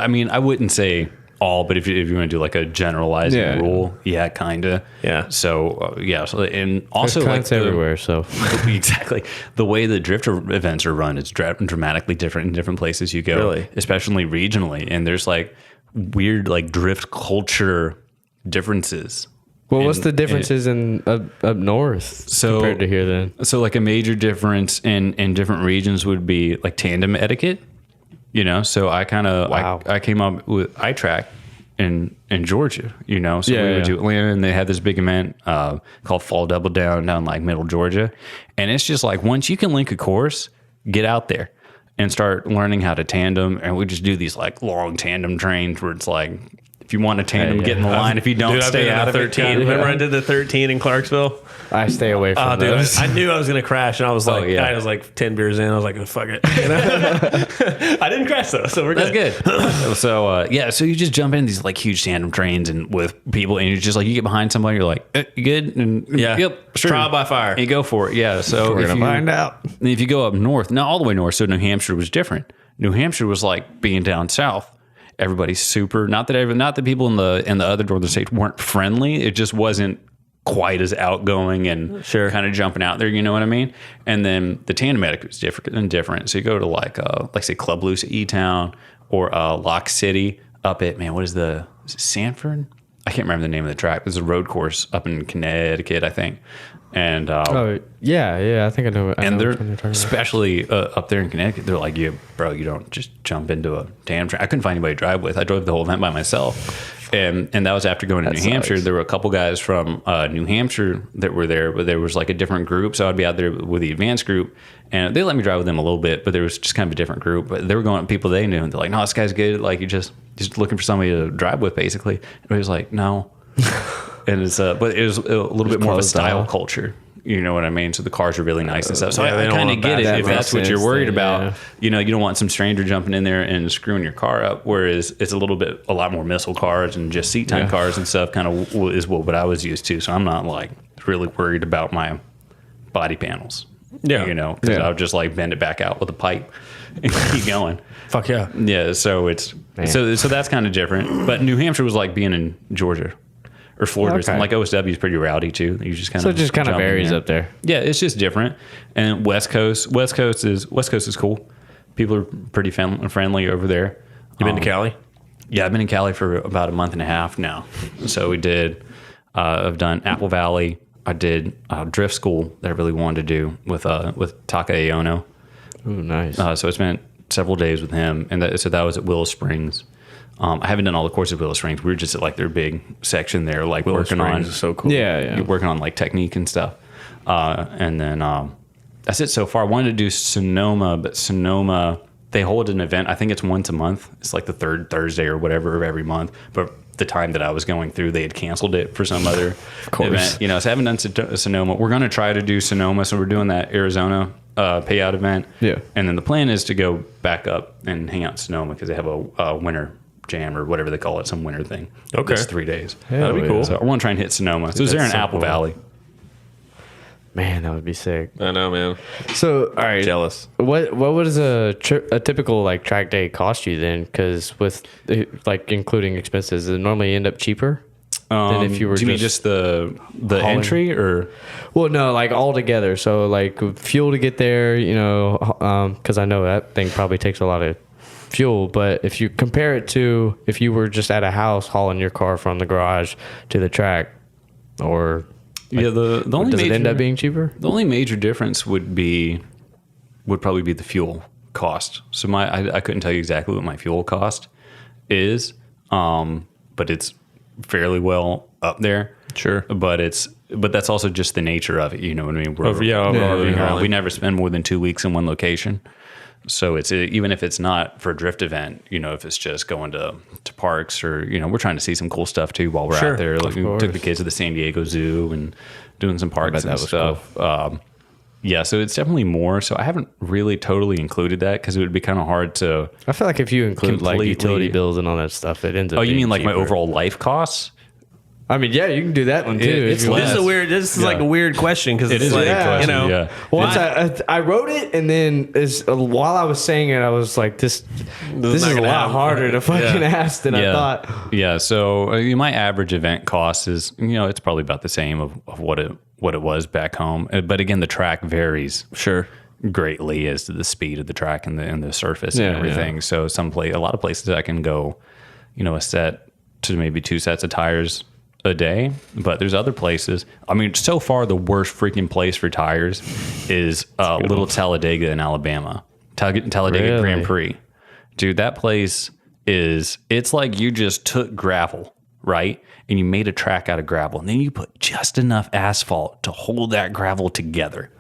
I mean, I wouldn't say all, but if you want to do like a generalizing rule, kind of. Yeah. So so and also like everywhere. So exactly the way the drift events are run is dramatically different in different places you go, Really? especially regionally. And there's like weird like drift culture differences. well, what's the differences in up north compared to here then? So like a major difference in different regions would be like tandem etiquette. You know, so I kind of I came up with iTrack in Georgia. You know, so we would do Atlanta, and they had this big event called Fall Double down like middle Georgia, and it's just like once you can link a course, get out there and start learning how to tandem, and we just do these like long tandem trains where it's like, if you want a tandem, get in the line. If you don't, stay out of 13. it. Remember I did the 13 in Clarksville? I stay away from Dude, those. I knew I was going to crash, and I was like, I was like 10 beers in. I was like, oh, fuck it. You know? I didn't crash though, so we're good. That's good. So you just jump in these like huge tandem trains and with people, and you're just like, you get behind somebody, you're like, you good? And yep, sure. Trial by fire. And you go for it. Yeah. So We're gonna find out. If you go up north, not all the way north, so New Hampshire was different. New Hampshire was like being down south. Everybody's super. Not that people in the other northern states weren't friendly. It just wasn't quite as outgoing and kind of jumping out there. You know what I mean? And then the tandem etiquette was different. So you go to like say Club Loose at E-Town or Lock City up at is it Sanford? I can't remember the name of the track. There's a road course up in Connecticut, I think. And I think I know. And they're especially up there in Connecticut. They're like, bro, you don't just jump into a tandem train. I couldn't find anybody to drive with. I drove the whole event by myself, and that was after going to New Hampshire. There were a couple guys from New Hampshire that were there, but there was like a different group. So I'd be out there with the advanced group, and they let me drive with them a little bit, but there was just kind of a different group. But they were going people they knew, and they're like, no, this guy's good. Like you're just looking for somebody to drive with, basically. And I was like, no. And it's but it was a little bit more of a style culture. You know what I mean? So the cars are really nice and stuff. So I kind of get it if that's what you're worried about. Yeah. You know, you don't want some stranger jumping in there and screwing your car up. Whereas it's a lot more missile cars and just seat time cars and stuff. Kind of is what I was used to. So I'm not like really worried about my body panels. Yeah, you know, because I'll just like bend it back out with a pipe and keep going. Fuck yeah. Yeah. So it's so that's kind of different. But New Hampshire was like being in Georgia. Or Florida, okay. Like OSW is pretty rowdy too. You just kind of varies up there. Yeah, it's just different. And West Coast is cool. People are pretty friendly over there. You been to Cali? Yeah, I've been in Cali for about a month and a half now. So we did. I've done Apple Valley. I did drift school that I really wanted to do with Taka Aono. Ooh, nice. So I spent several days with him, and that was at Willow Springs. I haven't done all the courses at Willow Springs. We were just at like their big section there, like Willow working Springs on. Is so cool. Yeah. Working on like technique and stuff. And then that's it so far. I wanted to do Sonoma, but Sonoma, they hold an event. I think it's once a month. It's like the third Thursday or whatever of every month. But the time that I was going through, they had canceled it for some other event. You know, so I haven't done Sonoma. We're going to try to do Sonoma. So we're doing that Arizona payout event. Yeah. And then the plan is to go back up and hang out in Sonoma because they have a winter jam or whatever they call it, some winter thing. Okay. It's 3 days. That'd be cool. So I want to try and hit Sonoma. So it's there in Apple Valley. Man, that would be sick. I know, man. So, all right. Jealous. What does a typical like track day cost you then? Because with like including expenses, does it normally end up cheaper than if you were? Do you mean just the entry or? Well, no, like all together. So like fuel to get there, you know, because I know that thing probably takes a lot of fuel. But if you compare it to if you were just at a house hauling your car from the garage to the track, or the only does it end up being cheaper? The only major difference would probably be the fuel cost. So I couldn't tell you exactly what my fuel cost is, but it's fairly well up there. Sure, but that's also just the nature of it. You know what I mean? We never spend more than 2 weeks in one location. So it's even if it's not for a drift event, you know, if it's just going to parks or, you know, we're trying to see some cool stuff too while we're out there. Like we took the kids to the San Diego Zoo and doing some parks and stuff. Cool. Yeah, so it's definitely more. So I haven't really totally included that because it would be kind of hard to. I feel like if you include like Completely- utility bills and all that stuff, it ends up. Oh, you being mean like my cheaper. overall life costs? I mean, yeah, you can do that one too. It's if you less. want. This is like a weird question because It is like, a good question. you know, Yeah. Once I wrote it, and then while I was saying it, I was like, this not is a gonna lot happen. harder to fucking Yeah. ask than I thought. Yeah. So my average event cost is, it's probably about the same of what it was back home. But again, the track varies Sure. greatly as to the speed of the track and the surface Yeah, and everything. So a lot of places I can go, a set to maybe 2 sets of tires a day, but there's other places. I mean, so far the worst freaking place for tires is Little Talladega in Alabama. Talladega Really? Grand Prix. Dude, that place it's like you just took gravel, right? And you made a track out of gravel, and then you put just enough asphalt to hold that gravel together.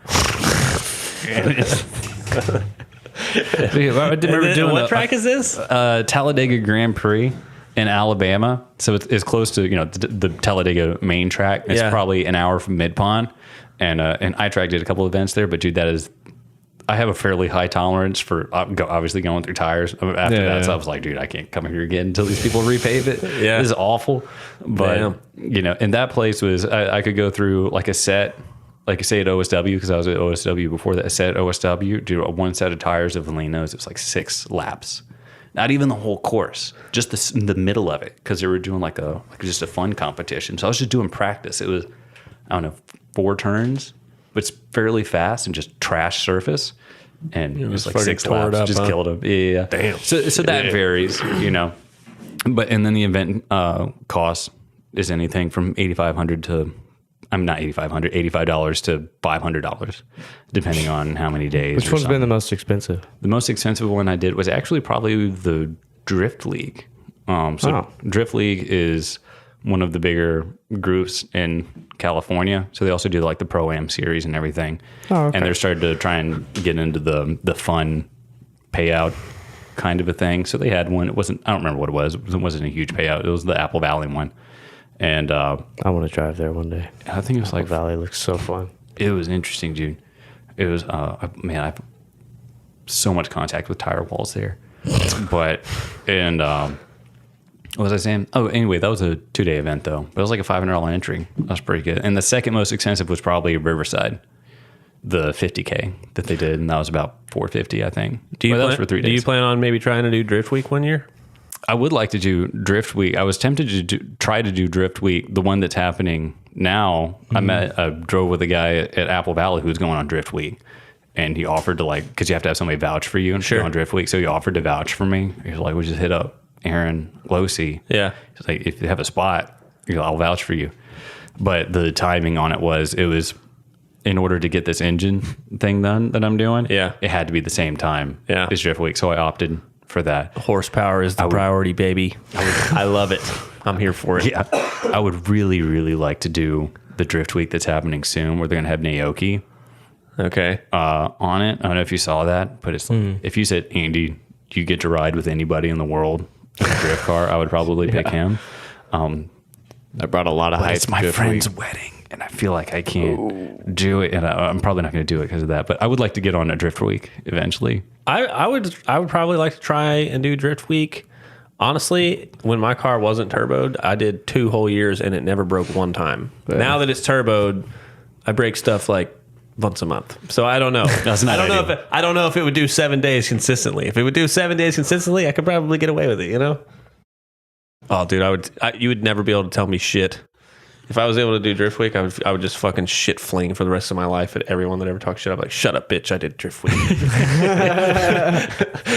Dude, I remember doing What track is this? Talladega Grand Prix in Alabama. So it's close to the Talladega main track. It's Yeah. probably an hour from Mid Pond, and iTrack did a couple events there. But dude, I have a fairly high tolerance for obviously going through tires after that. So I was like, dude, I can't come here again until these people repave it. Yeah. This is awful. But and that place was I could go through like a set. Like say at OSW, because I was at OSW before that. Set OSW, do one set of tires of Valinos. It was like 6 laps, not even the whole course, just the middle of it, because they were doing like just a fun competition. So I was just doing practice. It was 4 turns, but it's fairly fast and just trash surface, and it was like fucking 6 tore it laps, up, just huh? killed them. Yeah. Damn. So that varies, But and then the event cost is anything from $8,500 to. I'm not $8,500, $85 to $500, depending on how many days. Which one's been the most expensive? The most expensive one I did was actually probably the Drift League. Drift League is one of the bigger groups in California. So they also do like the Pro-Am series and everything. Oh, okay. And they're starting to try and get into the fun payout kind of a thing. So they had one. I don't remember what it was. It wasn't a huge payout. It was the Apple Valley one. And I want to drive there one day. I think it was like Valley looks so fun. it was interesting, dude. It was I have so much contact with tire walls there. What was I saying? Oh, anyway, that was a 2-day event though. But it was like a $500 entry. That was pretty good. And the second most expensive was probably Riverside, the 50K that they did, and that was about $450, I think. That was for 3 days. Do you plan on maybe trying to do Drift Week one year? I would like to do Drift Week. I was tempted to try to do Drift Week, the one that's happening now. I drove with a guy at Apple Valley who was going on Drift Week, and he offered to because you have to have somebody vouch for you and go on Drift Week. So he offered to vouch for me. He was like, "We'll just hit up Aaron Losey." Yeah. He's like, "If you have a spot, I'll vouch for you." But the timing on it was in order to get this engine thing done that I'm doing. Yeah. It had to be the same time as Drift Week, so I opted for that. Horsepower is the priority, baby. I love it. I'm here for it. Yeah, I would really, really like to do the Drift Week that's happening soon, where they're going to have Naoki Okay. on it. I don't know if you saw that, but it's if you said, Andy, you get to ride with anybody in the world in a drift car, I would probably pick him. I brought a lot of hype. It's my friend's wedding, and I feel like I can't do it, and I'm probably not going to do it because of that. But I would like to get on a Drift Week eventually. I would probably like to try and do Drift Week. Honestly, when my car wasn't turboed, I did 2 whole years and it never broke one time. Yeah. Now that it's turboed, I break stuff like once a month. So I don't know. That's not I don't know if it would do 7 days consistently. If it would do 7 days consistently, I could probably get away with it, Oh, dude, you would never be able to tell me shit. If I was able to do Drift Week, I would just fucking shit fling for the rest of my life at everyone that ever talks shit. I'm like, shut up, bitch, I did Drift Week. It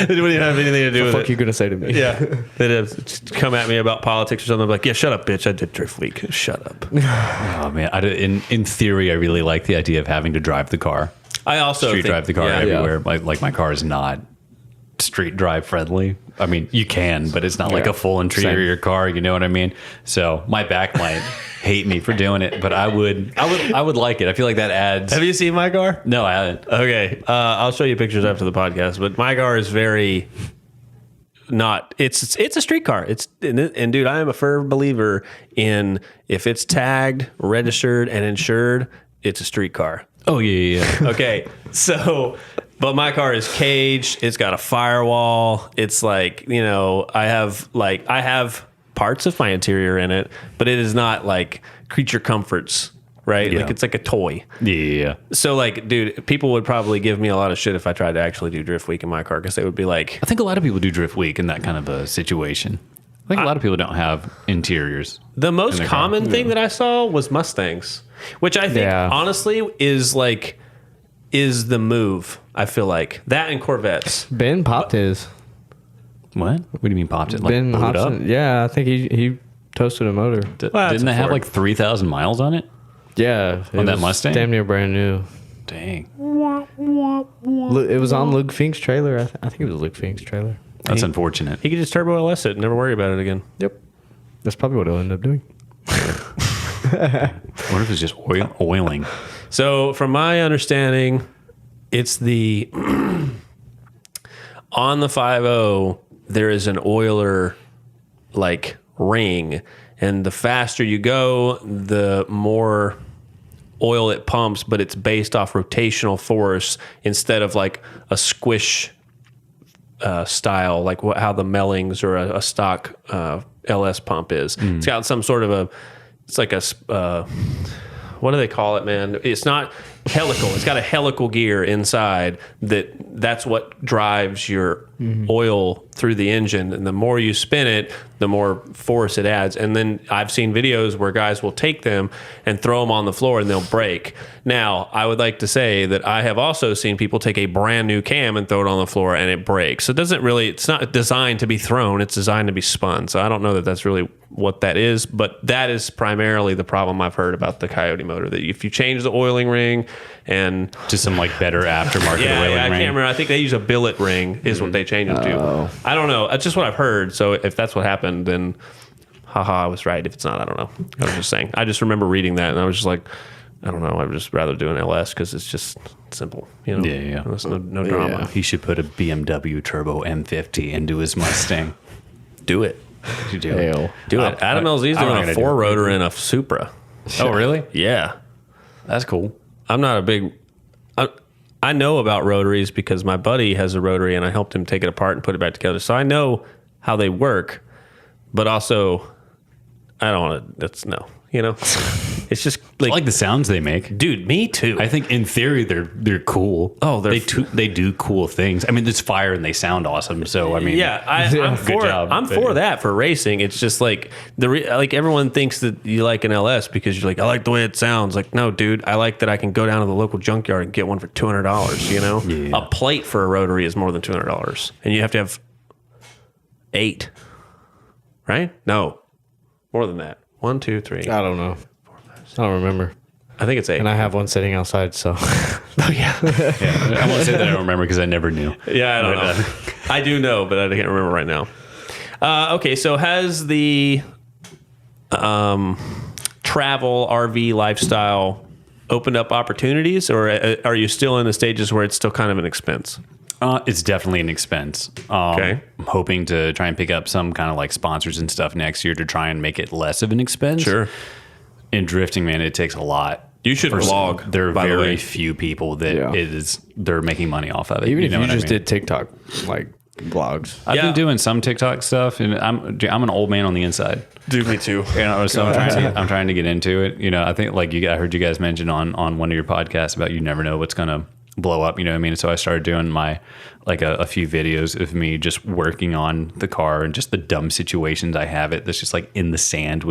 wouldn't even have anything to do with it. What the fuck you gonna say to me? Yeah. They'd come at me about politics or something. I'm like, yeah, shut up, bitch, I did Drift Week. Shut up. Oh, man. In theory, I really like the idea of having to drive the car. I also Street drive the car everywhere. Like my car is not street drive friendly. I mean, you can, but it's not like a full interior car. You know what I mean? So my back might hate me for doing it, but I would like it. I feel like that adds. Have you seen my car? No, I haven't. Okay, I'll show you pictures after the podcast. But my car is very not. It's a street car. And dude, I am a firm believer in if it's tagged, registered, and insured, it's a street car. Oh yeah. Okay, so, but my car is caged. It's got a firewall. It's like, I have parts of my interior in it, but it is not like creature comforts, right? Yeah. Like it's like a toy. Yeah. So like, dude, people would probably give me a lot of shit if I tried to actually do drift week in my car because they would be like, I think a lot of people do drift week in that kind of a situation. I think a lot of people don't have interiors. the most their car. common thing that I saw was Mustangs, which I think honestly is the move. I feel like that and Corvettes. Ben popped his. What? What do you mean popped it? Like Ben blew it up? Hobson. Yeah, I think he toasted a motor. Well, Didn't they have like 3,000 miles on it? Yeah, On it that was Mustang? damn near brand new. Dang. It was on Luke Fink's trailer. I think it was Luke Fink's trailer. That's unfortunate. He could just turbo LS it and never worry about it again. Yep, that's probably what he'll end up doing. What if it's just oiling? So, from my understanding, it's the on the 5.0 there is an oiler like ring, and the faster you go, the more oil it pumps, but it's based off rotational force instead of like a squish style, like how the Mellings or a stock LS pump is. It's got some sort of it's like a what do they call it, man? It's not helical. It's got a helical gear inside that's what drives your oil through the engine. And the more you spin it, the more force it adds. And then I've seen videos where guys will take them and throw them on the floor and they'll break. Now, I would like to say that I have also seen people take a brand new cam and throw it on the floor and it breaks. So it's not designed to be thrown. It's designed to be spun. So I don't know that that's really what that is, but that is primarily the problem I've heard about the Coyote motor, that if you change the oiling ring and Just some like better aftermarket oiling I ring. can't remember. I think they use a billet ring is what they change it to. I don't know. That's just what I've heard. So if that's what happened, then haha, I was right. If it's not, I don't know. I was just saying. I just remember reading that and I was just like, I don't know. I'd just rather do an LS because it's just simple. Yeah. There's no drama. He should put a BMW Turbo M50 into his Mustang. Do it. You do it. Hell. Do it. Adam LZ's I'm not doing gonna a do it. 4-rotor in a Supra. Oh, really? Yeah. That's cool. I'm not a big... I know about rotaries because my buddy has a rotary and I helped him take it apart and put it back together. So I know how they work, but also I don't want to... That's no. It's just I like the sounds they make. dude, me too. I think in theory they're cool. Oh, they do cool things. I mean, there's fire and they sound awesome. So I mean, yeah, I'm for job. I'm for that for racing. It's just like like everyone thinks that you like an LS because you're like, I like the way it sounds. Like, no, dude, I like that I can go down to the local junkyard and get one for $200. Yeah. A plate for a rotary is more than $200, and you have to have 8, right? No, more than that. 1, 2, 3. I don't know. I don't remember. I think it's 8. And I have one sitting outside, so. Oh yeah. Yeah, I won't say that I don't remember because I never knew. Yeah, I don't know. I do know, but I can't remember right now. Okay, so has the travel RV lifestyle opened up opportunities, or are you still in the stages where it's still kind of an expense? It's definitely an expense. Okay. I'm hoping to try and pick up some kind of like sponsors and stuff next year to try and make it less of an expense. Sure. In drifting, man, it takes a lot. You should vlog. There are by the way. very few people that they're making money off of it. Even if you what I just mean? did TikTok, like, vlogs. I've Yeah. been doing some TikTok stuff, and I'm an old man on the inside. Dude, me too. So I'm trying to get into it. I think like I heard you guys mention on one of your podcasts about you never know what's gonna blow up. You know what I mean? So I started doing a few videos of me just working on the car and just the dumb situations I have it that's just like in the sand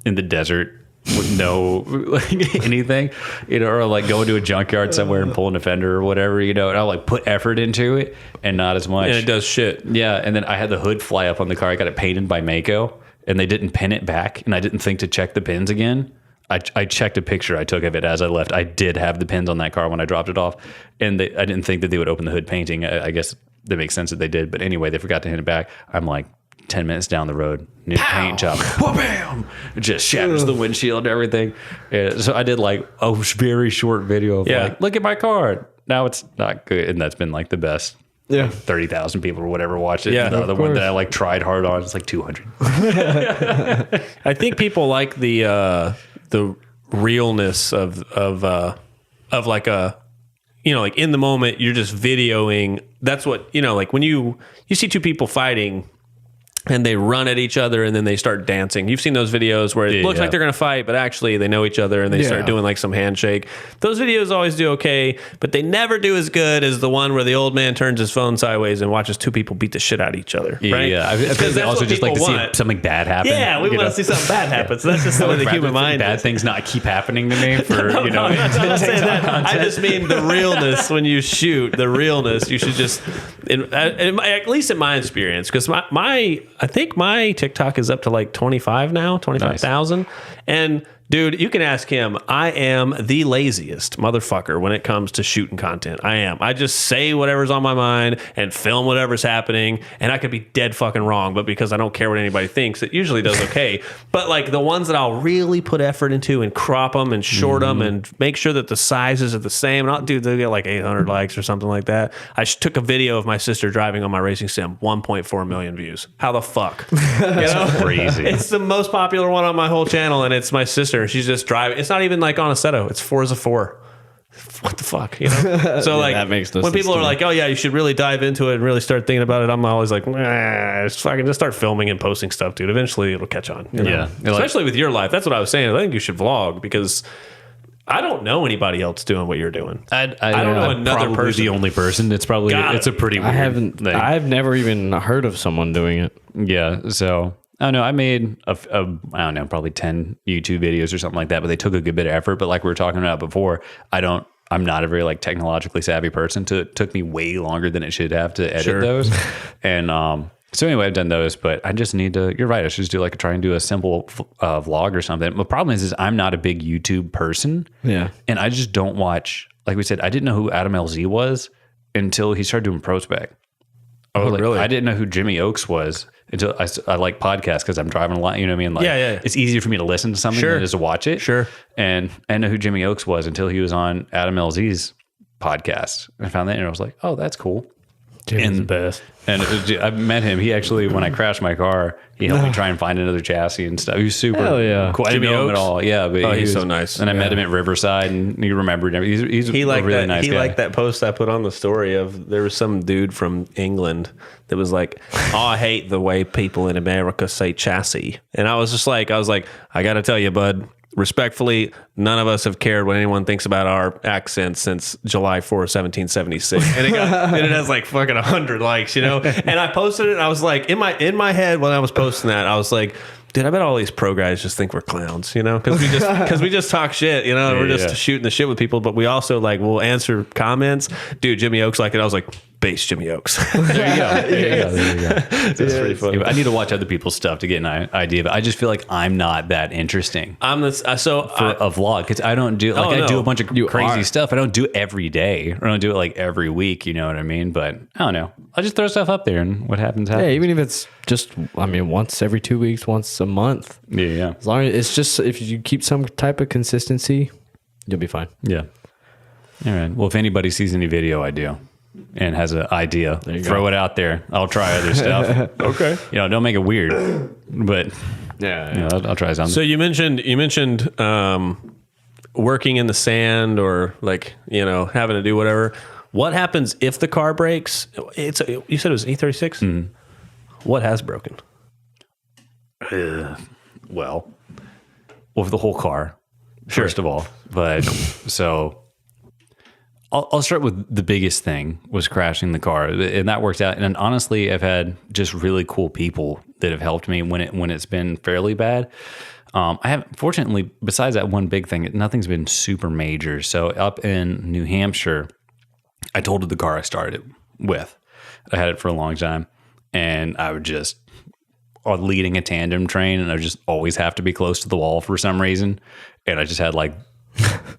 in the desert with no like anything, or like going to a junkyard somewhere and pulling a fender or whatever, and I'll like put effort into it and not as much. And it does shit. Yeah, and then I had the hood fly up on the car. I got it painted by Mako, and they didn't pin it back, and I didn't think to check the pins again. I checked a picture I took of it as I left. I did have the pins on that car when I dropped it off, and I didn't think that they would open the hood painting. I guess that makes sense that they did, but anyway, they forgot to hand it back. I'm like 10 minutes down the road, new paint job, bam, it just shatters the windshield and everything. Yeah, so I did like a very short video of like, look at my car. Now it's not good, and that's been like the best. Yeah. 30,000 people or whatever watched it. Yeah, the other one course. that I like tried hard on, it's like 200. I think people like the realness of of like a, like in the moment, you're just videoing. That's what, like when you see two people fighting and they run at each other and then they start dancing. You've seen those videos where it looks like they're going to fight, but actually they know each other and they start doing like some handshake. Those videos always do okay, but they never do as good as the one where the old man turns his phone sideways and watches two people beat the shit out of each other. Right? Yeah. I think they also just like to see something bad happen. Yeah, we want to see something bad happen. So that's just the way the human mind bad is. things not keep happening to me for, I'm not saying that. I just mean the realness when you shoot, the realness. You should just, at least in my experience, because I think my TikTok is up to like 25 now, 25,000. And dude, you can ask him. I am the laziest motherfucker when it comes to shooting content. I am. I just say whatever's on my mind and film whatever's happening. And I could be dead fucking wrong, but because I don't care what anybody thinks, it usually does okay. But like the ones that I'll really put effort into and crop them and short them and make sure that the sizes are the same. And they get like 800 likes or something like that. I took a video of my sister driving on my racing sim, 1.4 million views. How the fuck? That's crazy. It's the most popular one on my whole channel, and it's my sister. She's just driving. It's not even like on a Seto. It's Forza 4. What the fuck, So like, that makes no when sense people to are me. like, "Oh yeah, you should really dive into it and really start thinking about it," I'm always like, just start filming and posting stuff, dude. Eventually, it'll catch on. Yeah. Especially with your life. That's what I was saying. I think you should vlog because I don't know anybody else doing what you're doing. I don't know I'm another probably person. the only person. It's probably it's a pretty weird thing. I've never even heard of someone doing it. Yeah. So I don't know. I made I don't know, probably 10 YouTube videos or something like that, but they took a good bit of effort. But like we were talking about before, I'm not a very like technologically savvy person. It took me way longer than it should have to edit those. And so anyway, I've done those, but I just need to. You're right. I should just try and do a simple vlog or something. The problem is I'm not a big YouTube person. Yeah, and I just don't watch. Like we said, I didn't know who Adam LZ was until he started doing Pro Spec. Oh, really? I didn't know who Jimmy Oaks was until I like podcasts because I'm driving a lot. You know what I mean? Like, yeah. It's easier for me to listen to something than it is to watch it. Sure. And I didn't know who Jimmy Oaks was until he was on Adam LZ's podcast. I found that and I was like, oh, that's cool. Jimmy's the best. And I met him. He actually, when I crashed my car, he helped me try and find another chassis and stuff. He was super cool. I didn't know him at all. Yeah, but he's so nice. And I met him at Riverside, and he remembered everything. He's a really nice guy. He liked that post I put on the story of there was some dude from England that was like, "Oh, I hate the way people in America say chassis," and I was like, I got to tell you, bud. Respectfully, none of us have cared what anyone thinks about our accent since July 4th, 1776. And it has like fucking 100 likes, And I posted it and I was like, in my head when I was posting that, I was like, dude, I bet all these pro guys just think we're clowns, because we just talk shit, we're just shooting the shit with people, but we also like we'll answer comments. Dude, Jimmy Oaks like it. I was like, base Jimmy Oaks. There you go. There you go. That's pretty funny. I need to watch other people's stuff to get an idea, but I just feel like I'm not that interesting. I'm this so for a vlog because I don't do I do a bunch of crazy stuff. I don't do it every day. I don't do it like every week. You know what I mean? But I don't know. I'll just throw stuff up there and what happens. Yeah, even if it's just once every 2 weeks, once a month. Yeah. As long as it's just if you keep some type of consistency, you'll be fine. Yeah. All right. Well, if anybody sees any video I do and has an idea, throw it out there. I'll try other stuff. Okay. Don't make it weird, but I'll try something. So you mentioned working in the sand or like, having to do whatever. What happens if the car breaks? You said it was an E36? Mm-hmm. What has broken? Well, the whole car, first of all. But so I'll start with the biggest thing was crashing the car, and that worked out. And honestly, I've had just really cool people that have helped me when it's been fairly bad. I have, fortunately, besides that one big thing, nothing's been super major. So up in New Hampshire, I totaled the car I started with. I had it for a long time, and I would just leading a tandem train, and I just always have to be close to the wall for some reason. And I just had like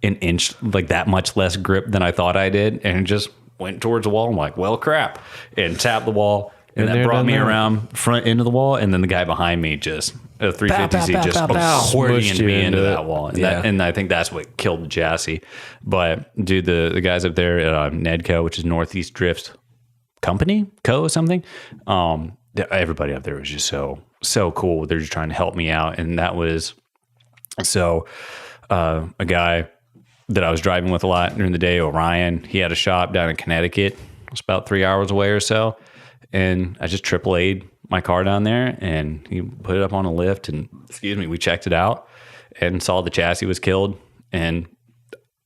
an inch, like that much less grip than I thought I did, and just went towards the wall. I'm like, well, crap, and tapped the wall, and that brought me around front into the wall, and then the guy behind me just a 350Z just accordioned me into that wall, and I think that's what killed the chassis. But dude, the guys up there at Nedco, which is Northeast Drift Company, something. Everybody up there was just so cool. They're just trying to help me out, and that was so. A guy that I was driving with a lot during the day, Orion. He had a shop down in Connecticut. It was about 3 hours away or so. And I just AAA'd my car down there, and he put it up on a lift, and we checked it out and saw the chassis was killed. And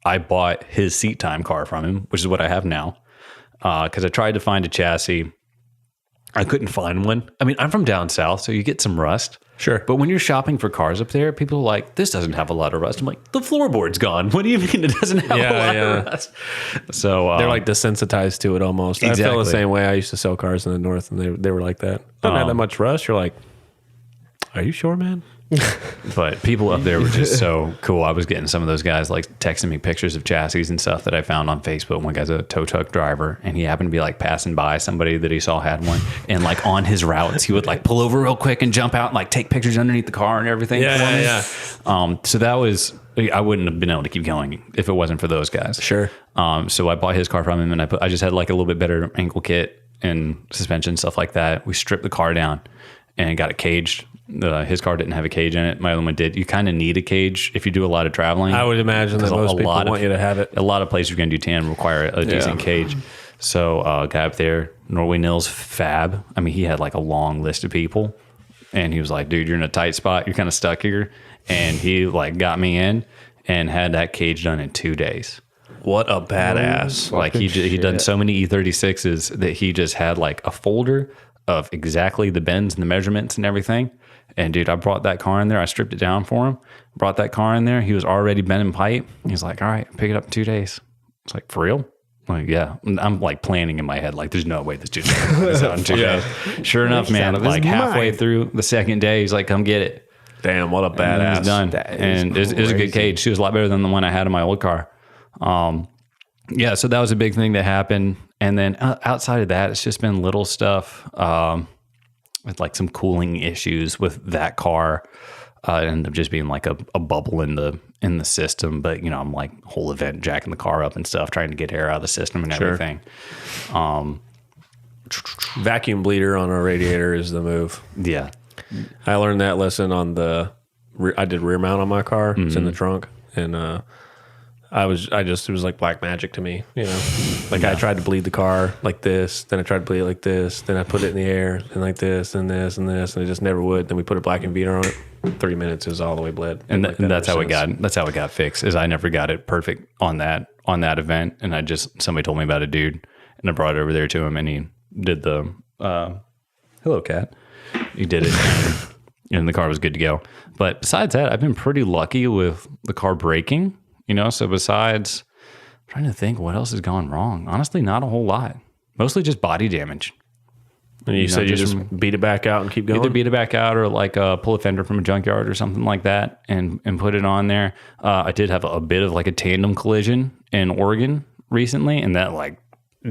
I bought his seat time car from him, which is what I have now. Because I tried to find a chassis. I couldn't find one. I mean, I'm from down south, so you get some rust. Sure. But when you're shopping for cars up there, people are like, this doesn't have a lot of rust. I'm like, the floorboard's gone. What do you mean it doesn't have a lot of rust? So they're like desensitized to it almost. Exactly. I feel the same way. I used to sell cars in the north, and they were like that. Don't have that much rust. You're like, are you sure, man? But people up there were just so cool. I was getting some of those guys like texting me pictures of chassis and stuff that I found on Facebook. One guy's a tow truck driver, and he happened to be like passing by somebody that he saw had one, and like on his routes, he would like pull over real quick and jump out and like take pictures underneath the car and everything. Yeah. So that was, I wouldn't have been able to keep going if it wasn't for those guys. Sure. So I bought his car from him, and I just had like a little bit better ankle kit and suspension, stuff like that. We stripped the car down and got it caged. His car didn't have a cage in it. My other one did. You kind of need a cage if you do a lot of traveling. I would imagine that most people want you to have it. A lot of places you're going to do tan require a decent cage. So guy up there, Norway Nils, fab. I mean, he had like a long list of people, and he was like, dude, you're in a tight spot. You're kind of stuck here. And he like got me in and had that cage done in 2 days. What a badass. Like he done so many E36s that he just had like a folder of exactly the bends and the measurements and everything. And dude, I brought that car in there. I stripped it down for him, brought that car in there. He was already bending pipe. He's like, all right, pick it up in 2 days. It's like, for real? I'm like, yeah. I'm like planning in my head, like, there's no way this dude's going to put this out in 2 days. Sure enough, man, like halfway through the second day, he's like, come get it. Damn, what a badass. He's done. And it was a good cage. She was a lot better than the one I had in my old car. Yeah, so that was a big thing that happened. And then outside of that, it's just been little stuff. With like some cooling issues with that car, it ended up just being like a bubble in the system. But you know, I'm like whole event jacking the car up and stuff, trying to get air out of the system and everything. Vacuum bleeder on a radiator is the move. Yeah, I learned that lesson on I did rear mount on my car. It's in the trunk, and it was like black magic to me, you know. Like I tried to bleed the car like this, then I tried to bleed it like this, then I put it in the air, and like this, and this, and this, and it just never would. Then we put a black and beater on it. 30 minutes is all the way bled. And that's how it got fixed. Is I never got it perfect on that event, and somebody told me about a dude, and I brought it over there to him, and he did the hello cat. He did it, and the car was good to go. But besides that, I've been pretty lucky with the car braking. You know, so besides, I'm trying to think what else has gone wrong. Honestly, not a whole lot. Mostly just body damage. And you said you just beat it back out and keep going? Either beat it back out or like pull a fender from a junkyard or something like that and put it on there. I did have a bit of like a tandem collision in Oregon recently, and that like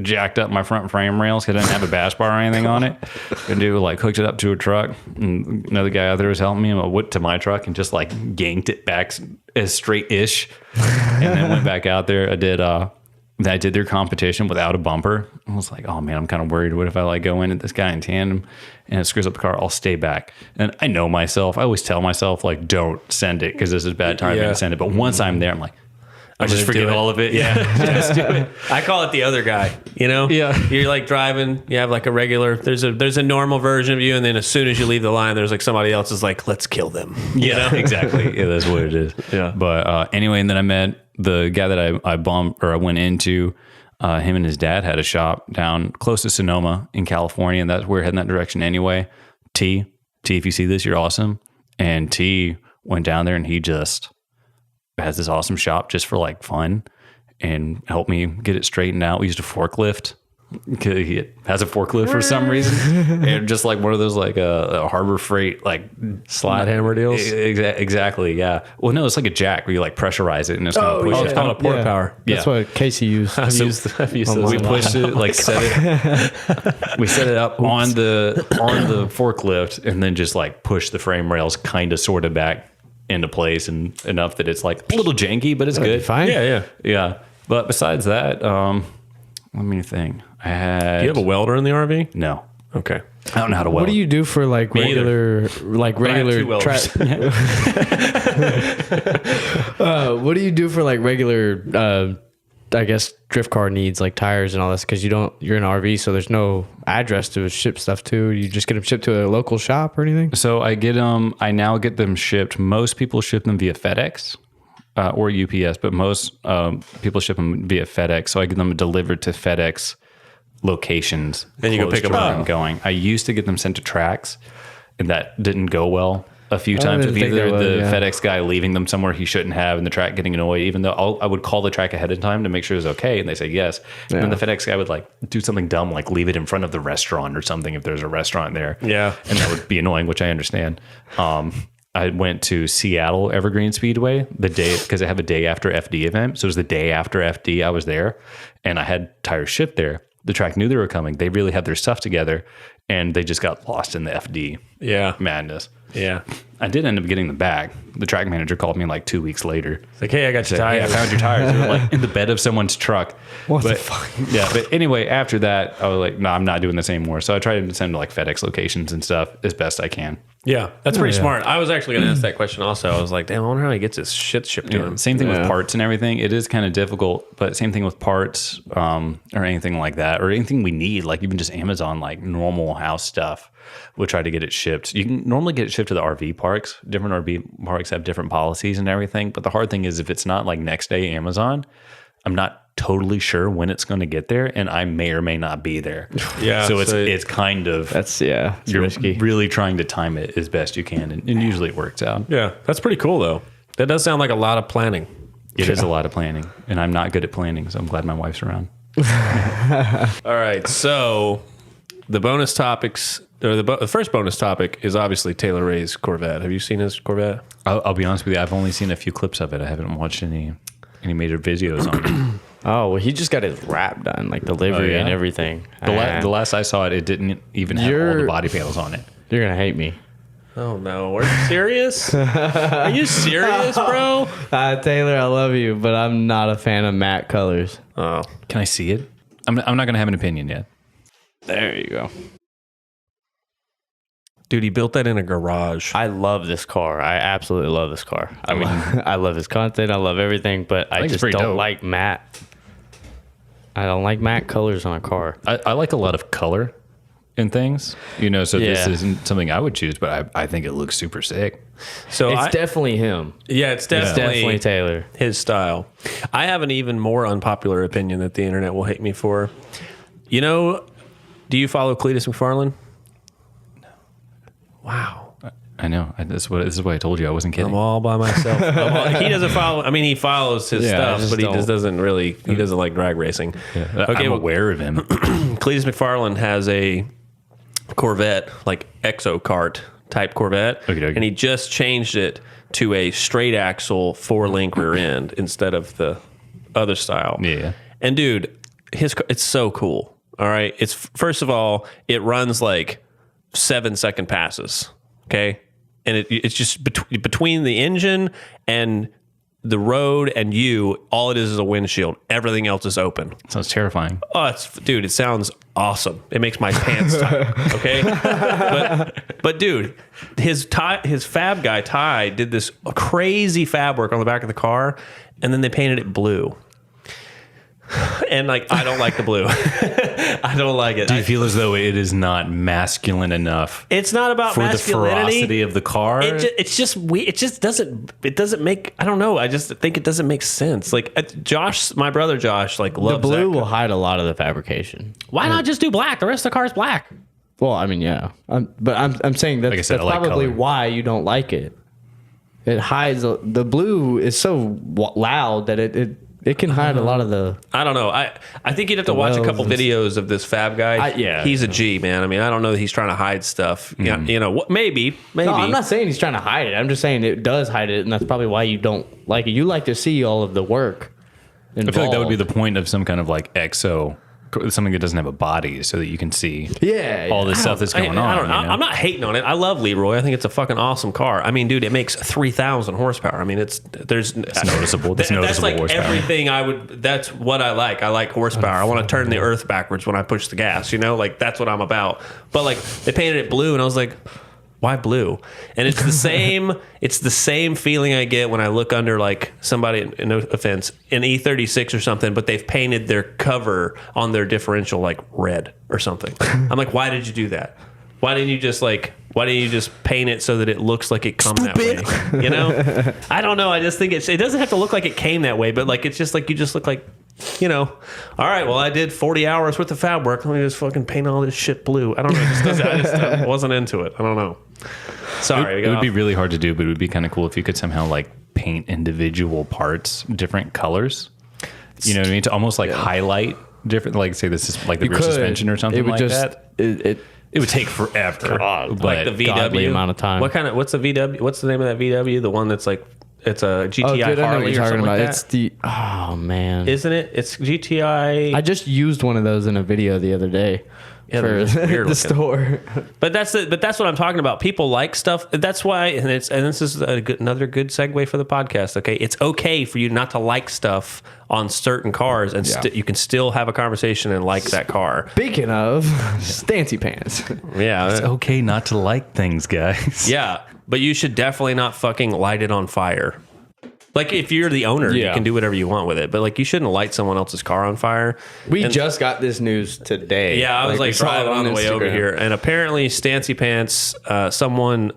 jacked up my front frame rails because I didn't have a bash bar or anything on it. And dude like hooked it up to a truck, and another guy out there was helping me, and I went to my truck and just like yanked it back as straight-ish, and then went back out there. I did their competition without a bumper. I was like, oh man, I'm kind of worried. What if I like go in at this guy in tandem and it screws up the car? I'll stay back. And I know myself. I always tell myself like, don't send it because this is bad timing to send it. But once I'm there, I'm like, I just forget all of it. Yeah. Just do it. I call it the other guy, you know? Yeah. You're like driving, you have like a regular, there's a normal version of you, and then as soon as you leave the line, there's like somebody else is like, let's kill them. You know? Exactly. Yeah, that's what it is. Yeah. But anyway, and then I met the guy that I went into, him and his dad had a shop down close to Sonoma in California, and that's where we're heading that direction anyway. T, if you see this, you're awesome. And T went down there and he just has this awesome shop just for like fun and helped me get it straightened out. We used a forklift. He has a forklift for some reason, and just like one of those like a Harbor Freight like slide hammer deals. Exactly, yeah. Well, no, it's like a jack where you like pressurize it and it's gonna push it's called a port power. That's what Casey used. I've used those. We pushed it, like we set it up on the forklift, and then just like push the frame rails kind of sort of back into place, and enough that it's like a little janky, but it's good. Fine. Yeah. But besides that, let me think. Do you have a welder in the RV? No. Okay. I don't know how to weld. What do you do for like Me either. regular two welders. what do you do for like regular I guess drift car needs like tires and all this, because you're an RV, so there's no address to ship stuff to. You just get them shipped to a local shop or anything? So I now get them shipped. Most people ship them via FedEx or UPS, but most people ship them via FedEx. So I get them delivered to FedEx locations. And you go pick them where up. I'm going. I used to get them sent to tracks, and that didn't go well a few times with didn't think either that would, the yeah. FedEx guy leaving them somewhere he shouldn't have and the track getting annoyed, even though I would call the track ahead of time to make sure it was okay. And they say yes. And then the FedEx guy would like do something dumb, like leave it in front of the restaurant or something if there's a restaurant there. Yeah. And that would be annoying, which I understand. I went to Seattle Evergreen Speedway the day, because I have a day after FD event. So it was the day after FD I was there, and I had tires shipped there. The track knew they were coming. They really had their stuff together, and they just got lost in the FD madness. Yeah. I did end up getting them back. The track manager called me like 2 weeks later. It's like, hey, I got your Hey, I tires. found your tires. They were like in the bed of someone's truck. What the But- fuck? Yeah, but anyway, after that, I was like, no, I'm not doing this anymore. So I tried to send to like FedEx locations and stuff as best I can. Yeah, that's pretty smart. I was actually going to ask that question also. I was like, damn, I wonder how he gets his shit shipped to him. Same thing with Yeah. parts and everything. It is kind of difficult, but same thing with parts or anything like that, or anything we need, like even just Amazon, like normal house stuff. We'll try to get it shipped. You can normally get it shipped to the RV parks. Different RV parks have different policies and everything. But the hard thing is if it's not like next day Amazon, I'm not totally sure when it's going to get there, and I may or may not be there. Yeah, So so- it's kind of That's it's you're risky. really trying to time it as best you can, and usually it works out. Yeah, that's pretty cool, though. That does sound like a lot of planning. It is a lot of planning, and I'm not good at planning, so I'm glad my wife's around. All right, so the bonus topics, or the first bonus topic is obviously Taylor Ray's Corvette. Have you seen his Corvette? I'll be honest with you, I've only seen a few clips of it. I haven't watched any major videos on it. Oh, well, he just got his wrap done, like delivery yeah? and everything. The last I saw it, it didn't even have all the body panels on it. You're going to hate me. Oh, no. Are you serious? Are you serious, bro? Taylor, I love you, but I'm not a fan of matte colors. Oh, Can I see it? I'm not going to have an opinion yet. There you go. dude, he built that in a garage. I love this car. I absolutely love this car. I mean, I love his content. I love everything, but I think it's just pretty don't dope. like matte. I don't like matte colors on a car. I like a lot of color in things, so this Yeah. isn't something I would choose, but I think it looks super sick. So It's definitely him. yeah, it's definitely, Definitely Taylor. his style. I have an even more unpopular opinion that the internet will hate me for. Do you follow Cletus McFarlane? No. Wow. I know. This is why I told you I wasn't kidding. I'm all by myself. He doesn't follow. I mean, he follows his Yeah, I stuff, just but he don't. just doesn't really. He doesn't like drag racing. I'm aware of him. Cletus McFarlane has a Corvette, like Exo Kart type Corvette, Okey-dokey. and he just changed it to a straight axle 4-link rear end instead of the other style. Yeah. And dude, it's so cool. All right, it's first of all, it runs like 7-second passes. Okay, and it's just between the engine and the road and you, all it is a windshield. Everything else is open. Sounds terrifying. Oh, it sounds awesome. It makes my pants tight. Okay, but dude, his fab guy Ty did this crazy fab work on the back of the car, and then they painted it blue. And like, I don't like the blue. I don't like it. Do you feel as though it is not masculine enough It's not about for the masculinity. ferocity of the car? It's just weird. It just doesn't. It doesn't make. I don't know. I just think it doesn't make sense. Like Josh, my brother Josh, like The loves blue that. will hide a lot of the fabrication. Why not just do black? The rest of the car is black. Well, I mean, yeah. But I'm saying Like I that's, said, that's I like probably color. why you don't like it. It hides the blue is so loud that it can hide a lot of the. I don't know. I think you'd have to watch a wells couple and videos of this fab guy. Yeah. He's a G, man. I mean, I don't know that he's trying to hide stuff. Yeah, maybe. No, I'm not saying he's trying to hide it. I'm just saying it does hide it, and that's probably why you don't like it. You like to see all of the work. I feel like that would be the point of some kind of like exo something that doesn't have a body so that you can see Yeah, all this stuff that's going on. You know? I'm not hating on it. I love Leroy. I think it's a fucking awesome car. I mean, dude, it makes 3,000 horsepower. I mean, it's noticeable. That's noticeable that's like horsepower. everything I would. That's what I like. I like horsepower. I want to turn the earth backwards when I push the gas. You know, like that's what I'm about. But like they painted it blue, and I was like, why blue? And it's the same. It's the same feeling I get when I look under like somebody. No offense, an E36 or something, but they've painted their cover on their differential like red or something. I'm like, why did you do that? Why didn't you just paint it so that it looks like it come that way? You know, I don't know. I just think it doesn't have to look like it came that way, but like it's just like you just look like. You know, all right, well, I did 40 hours worth of fab work. Let me just fucking paint all this shit blue. I don't know. I just wasn't into it. I don't know. Sorry. It would be really hard to do, but it would be kind of cool if you could somehow like paint individual parts different colors. You know what I mean? To almost like highlight different, like say this is like the rear suspension or something like that. It would take forever. But like the VW amount of time. What's the VW? What's the name of that VW? The one that's like, it's a GTI Harley or something like that. It's man. Isn't it? It's GTI. I just used one of those in a video the other day for the store. But that's what I'm talking about. People like stuff. That's why, and this is another good segue for the podcast. Okay, it's okay for you not to like stuff on certain cars, and you can still have a conversation and like that car. Speaking of Stancy Pants, yeah, it's okay not to like things, guys. Yeah, but you should definitely not fucking light it on fire. Like if you're the owner, you can do whatever you want with it. But like you shouldn't light someone else's car on fire. We just got this news today. Yeah, I was like driving on the way over here, and apparently Stancy Pants, someone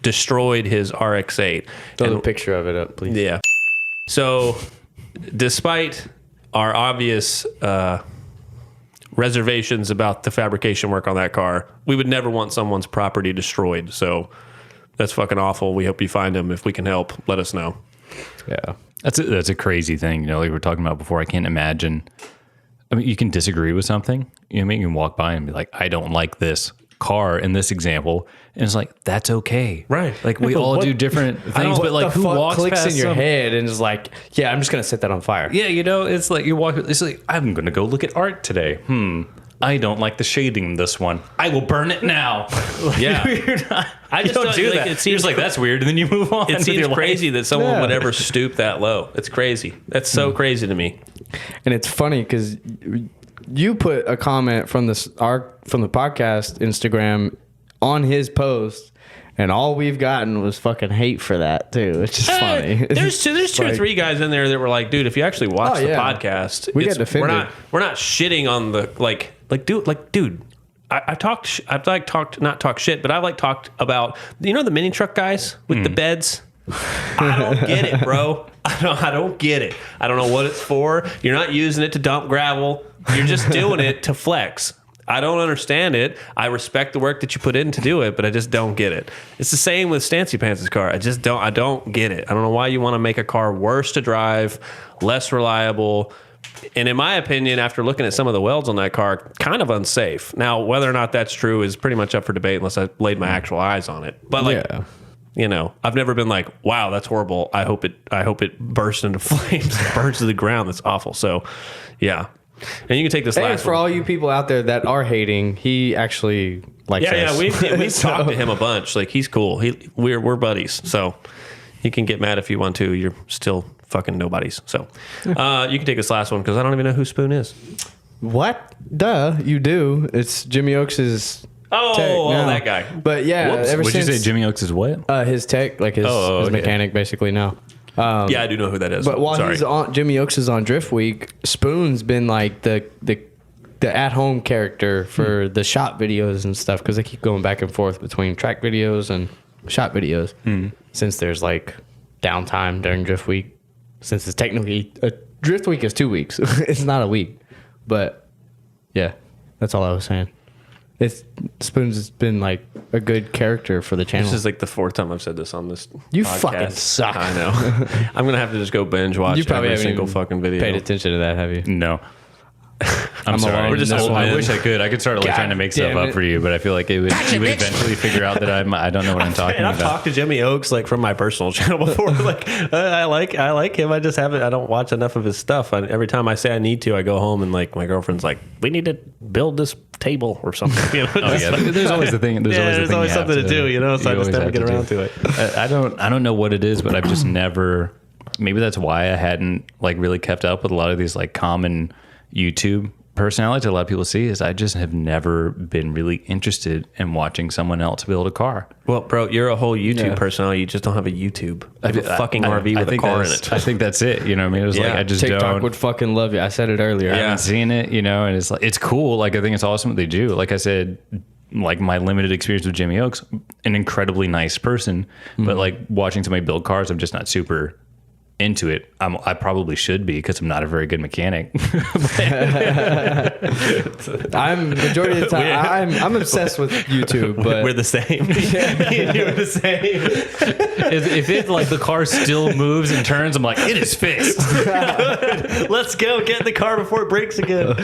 destroyed his RX-8. Throw a picture of it up, please. Yeah. So, despite our obvious reservations about the fabrication work on that car, we would never want someone's property destroyed. So. That's fucking awful. We hope you find him. If we can help, let us know. Yeah. That's a crazy thing. You know, like we were talking about before, I can't imagine. I mean, you can disagree with something. You know what I mean? You can walk by and be like, I don't like this car in this example. And it's like, that's okay. Right. Like we all do different things, but like who walks clicks past in your head and is like, yeah, I'm just going to set that on fire. Yeah, you know, it's like you walk, it's like, I'm going to go look at art today. I don't like the shading in this one. I will burn it now. Yeah. I just don't do that. It seems like that's weird, and then you move on. It seems crazy that someone would ever stoop that low. It's crazy. That's so crazy to me. And it's funny because you put a comment from the podcast Instagram on his post, and all we've gotten was fucking hate for that too, which is funny. There's two or three guys in there that were like, dude, if you actually watch the podcast, we get defended. We're not shitting on the like dude. I've talked shit, but I've like talked about, you know, the mini truck guys with the beds. I don't get it, bro. I don't get it. I don't know what it's for. You're not using it to dump gravel. You're just doing it to flex. I don't understand it. I respect the work that you put in to do it, but I just don't get it. It's the same with Stancy Pants' car. I don't get it. I don't know why you want to make a car worse to drive, less reliable. And in my opinion, after looking at some of the welds on that car, kind of unsafe. Now, whether or not that's true is pretty much up for debate unless I laid my actual eyes on it. But like, you know, I've never been like, wow, that's horrible. I hope it bursts into flames, burns to the ground. That's awful. So, yeah. And you can take this last for all you people out there that are hating, he actually likes us. Yeah, we've talked to him a bunch. Like, he's cool. We're buddies. So you can get mad if you want to. You're still fucking nobodies. So you can take this last one because I don't even know who Spoon is. What? Duh, you do. It's Jimmy Oaks' tech now. That guy. But yeah, ever What'd since you say, Jimmy Oaks is what? His tech, like his mechanic, basically now. Yeah, I do know who that is. But while he's on, Jimmy Oaks is on Drift Week, Spoon's been like the at-home character for the shop videos and stuff because they keep going back and forth between track videos and shop videos since there's like downtime during Drift Week. Since it's technically Drift Week is 2 weeks, it's not a week. But yeah, that's all I was saying. Spoon's has been like a good character for the channel. This is like the fourth time I've said this on this You podcast. fucking suck. I know. I'm going to have to just go binge watch You probably every haven't single even fucking video. paid attention to that, have you? No. I'm sorry. alone We're just in this old. I one. wish I could. I could start like trying to make stuff damn up it. for you, but I feel like you would eventually figure out that I don't know what I'm talking And I've about. talked to Jimmy Oaks like from my personal channel before. Like I like him. I just haven't. I don't watch enough of his stuff. Every time I say I need to, I go home and like my girlfriend's like, we need to build this table or something. You know? Oh yeah, there's always the thing. There's always something to do. You know, so I just never get around to it. I don't know what it is, but I've just never. Maybe that's why I hadn't like really kept up with a lot of these like common YouTube personalities that a lot of people see. Is I just have never been really interested in watching someone else build a car. Well, bro, you're a whole YouTube personality. You just don't have a YouTube. You have a fucking RV with a car in it. I think that's it. You know what I mean? It was like I just TikTok don't. would fucking love you. I said it earlier. I haven't seen it, you know, and it's like it's cool. Like I think it's awesome what they do. Like I said, like my limited experience with Jimmy Oaks, an incredibly nice person, but like watching somebody build cars, I'm just not super into it. I probably should be because I'm not a very good mechanic. I'm majority of the time. I'm obsessed with YouTube, but We're the same. Me and you are the same. if it like the car still moves and turns, I'm like, it is fixed. Let's go get in the car before it breaks again.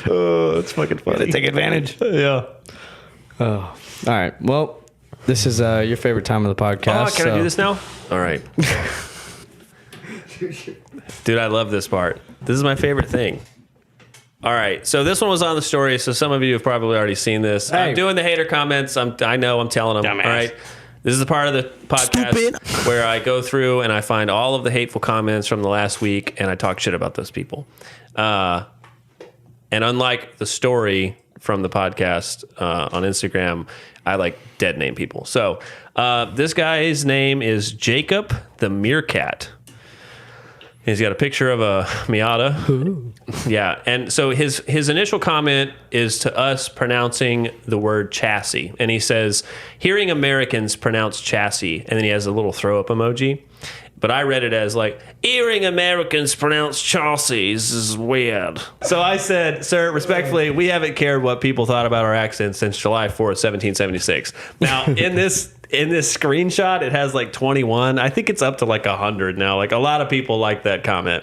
Oh, it's fucking funny. take advantage. Yeah. All right. Well, this is your favorite time of the podcast. Oh, can I do this now? All right. Dude, I love this part. This is my favorite thing. All right. So this one was on the story, so some of you have probably already seen this. Hey. I'm doing the hater comments. I know I'm telling them. Dumbass. All right. This is the part of the podcast where I go through and I find all of the hateful comments from the last week and I talk shit about those people. And unlike the story from the podcast on Instagram, I like dead name people. So this guy's name is Jacob the Meerkat. He's got a picture of a Miata. Ooh. Yeah. And so his initial comment is to us pronouncing the word chassis. And he says, hearing Americans pronounce chassis. And then he has a little throw up emoji. But I read it as like, hearing Americans pronounce chassis is weird. So I said, sir, respectfully, we haven't cared what people thought about our accent since July 4th, 1776. Now, in this screenshot, it has like 21. I think it's up to like 100 now. Like a lot of people like that comment.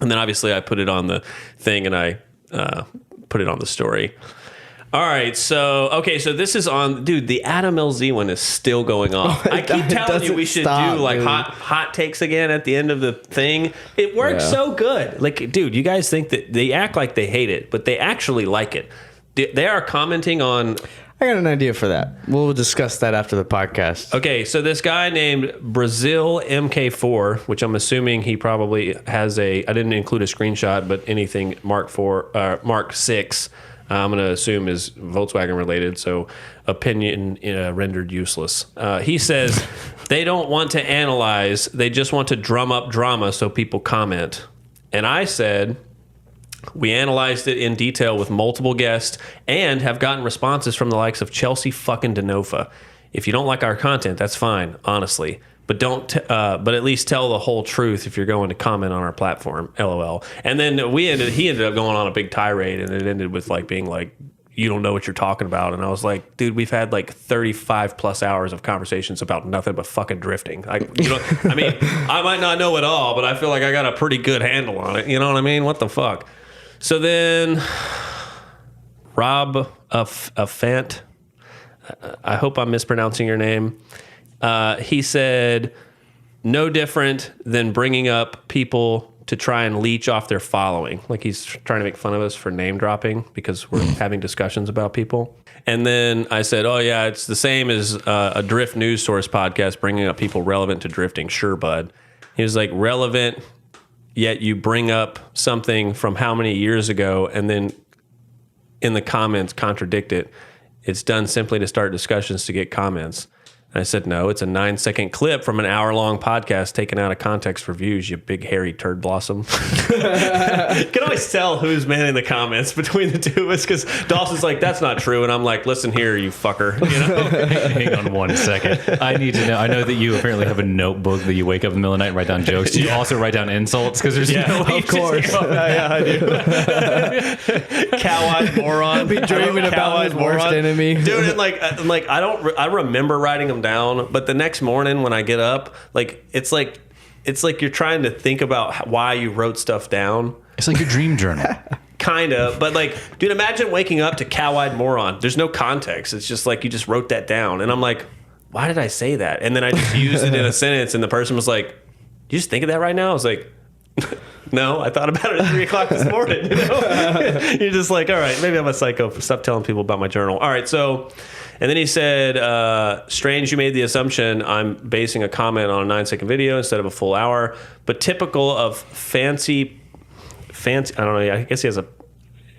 And then obviously I put it on the thing and I put it on the story. All right, so this is on, dude. The Adam LZ one is still going on. I keep telling you we should do like hot takes again at the end of the thing. It works so good. Like, dude, you guys think that they act like they hate it, but they actually like it. They are commenting on. I got an idea for that. We'll discuss that after the podcast. Okay, so this guy named Brazil MK4, which I'm assuming he probably has I didn't include a screenshot, but anything Mark 6. I'm going to assume is Volkswagen related, so opinion rendered useless. He says they don't want to analyze, they just want to drum up drama so people comment. And I said, we analyzed it in detail with multiple guests and have gotten responses from the likes of Chelsea fucking DeNofa. If you don't like our content, that's fine, honestly. But but at least tell the whole truth if you're going to comment on our platform, LOL. And then he ended up going on a big tirade, and it ended with like being like, you don't know what you're talking about. And I was like, dude, we've had like 35 plus hours of conversations about nothing but fucking drifting. I mean, I might not know it all, but I feel like I got a pretty good handle on it. You know what I mean? What the fuck? So then Rob Fant, I hope I'm mispronouncing your name. He said, no different than bringing up people to try and leech off their following. Like he's trying to make fun of us for name dropping because we're having discussions about people. And then I said, oh yeah, it's the same as a Drift News Source podcast bringing up people relevant to drifting. Sure, bud. He was like, relevant, yet you bring up something from how many years ago and then in the comments contradict it. It's done simply to start discussions to get comments. And I said, no, it's a 9-second clip from an hour-long podcast taken out of context for views, you big hairy turd blossom. You can always tell who's manning the comments between the two of us because Dawson's like, that's not true. And I'm like, listen here, you fucker. You know? Hang on 1 second. I need to know. I know that you apparently have a notebook that you wake up in the middle of the night and write down jokes. Do you also write down insults? Because there's no way of course. Yeah, I do. Cow-eyed moron. Be dreaming about his worst enemy. Dude, and I remember writing them down, but the next morning when I get up, it's like you're trying to think about why you wrote stuff down. It's like your dream journal. Kind of, but like, dude, imagine waking up to cow-eyed moron. There's no context. It's just like you just wrote that down, and I'm like, why did I say that? And then I just used it in a sentence, and the person was like, "You just think of that right now?" I was like, "No, I thought about it at 3:00 this morning." You know? You're just like, all right, maybe I'm a psycho. Stop telling people about my journal. All right, so, and then he said, "Strange, you made the assumption I'm basing a comment on a 9-second video instead of a full hour, but typical of fancy. I don't know. I guess he has a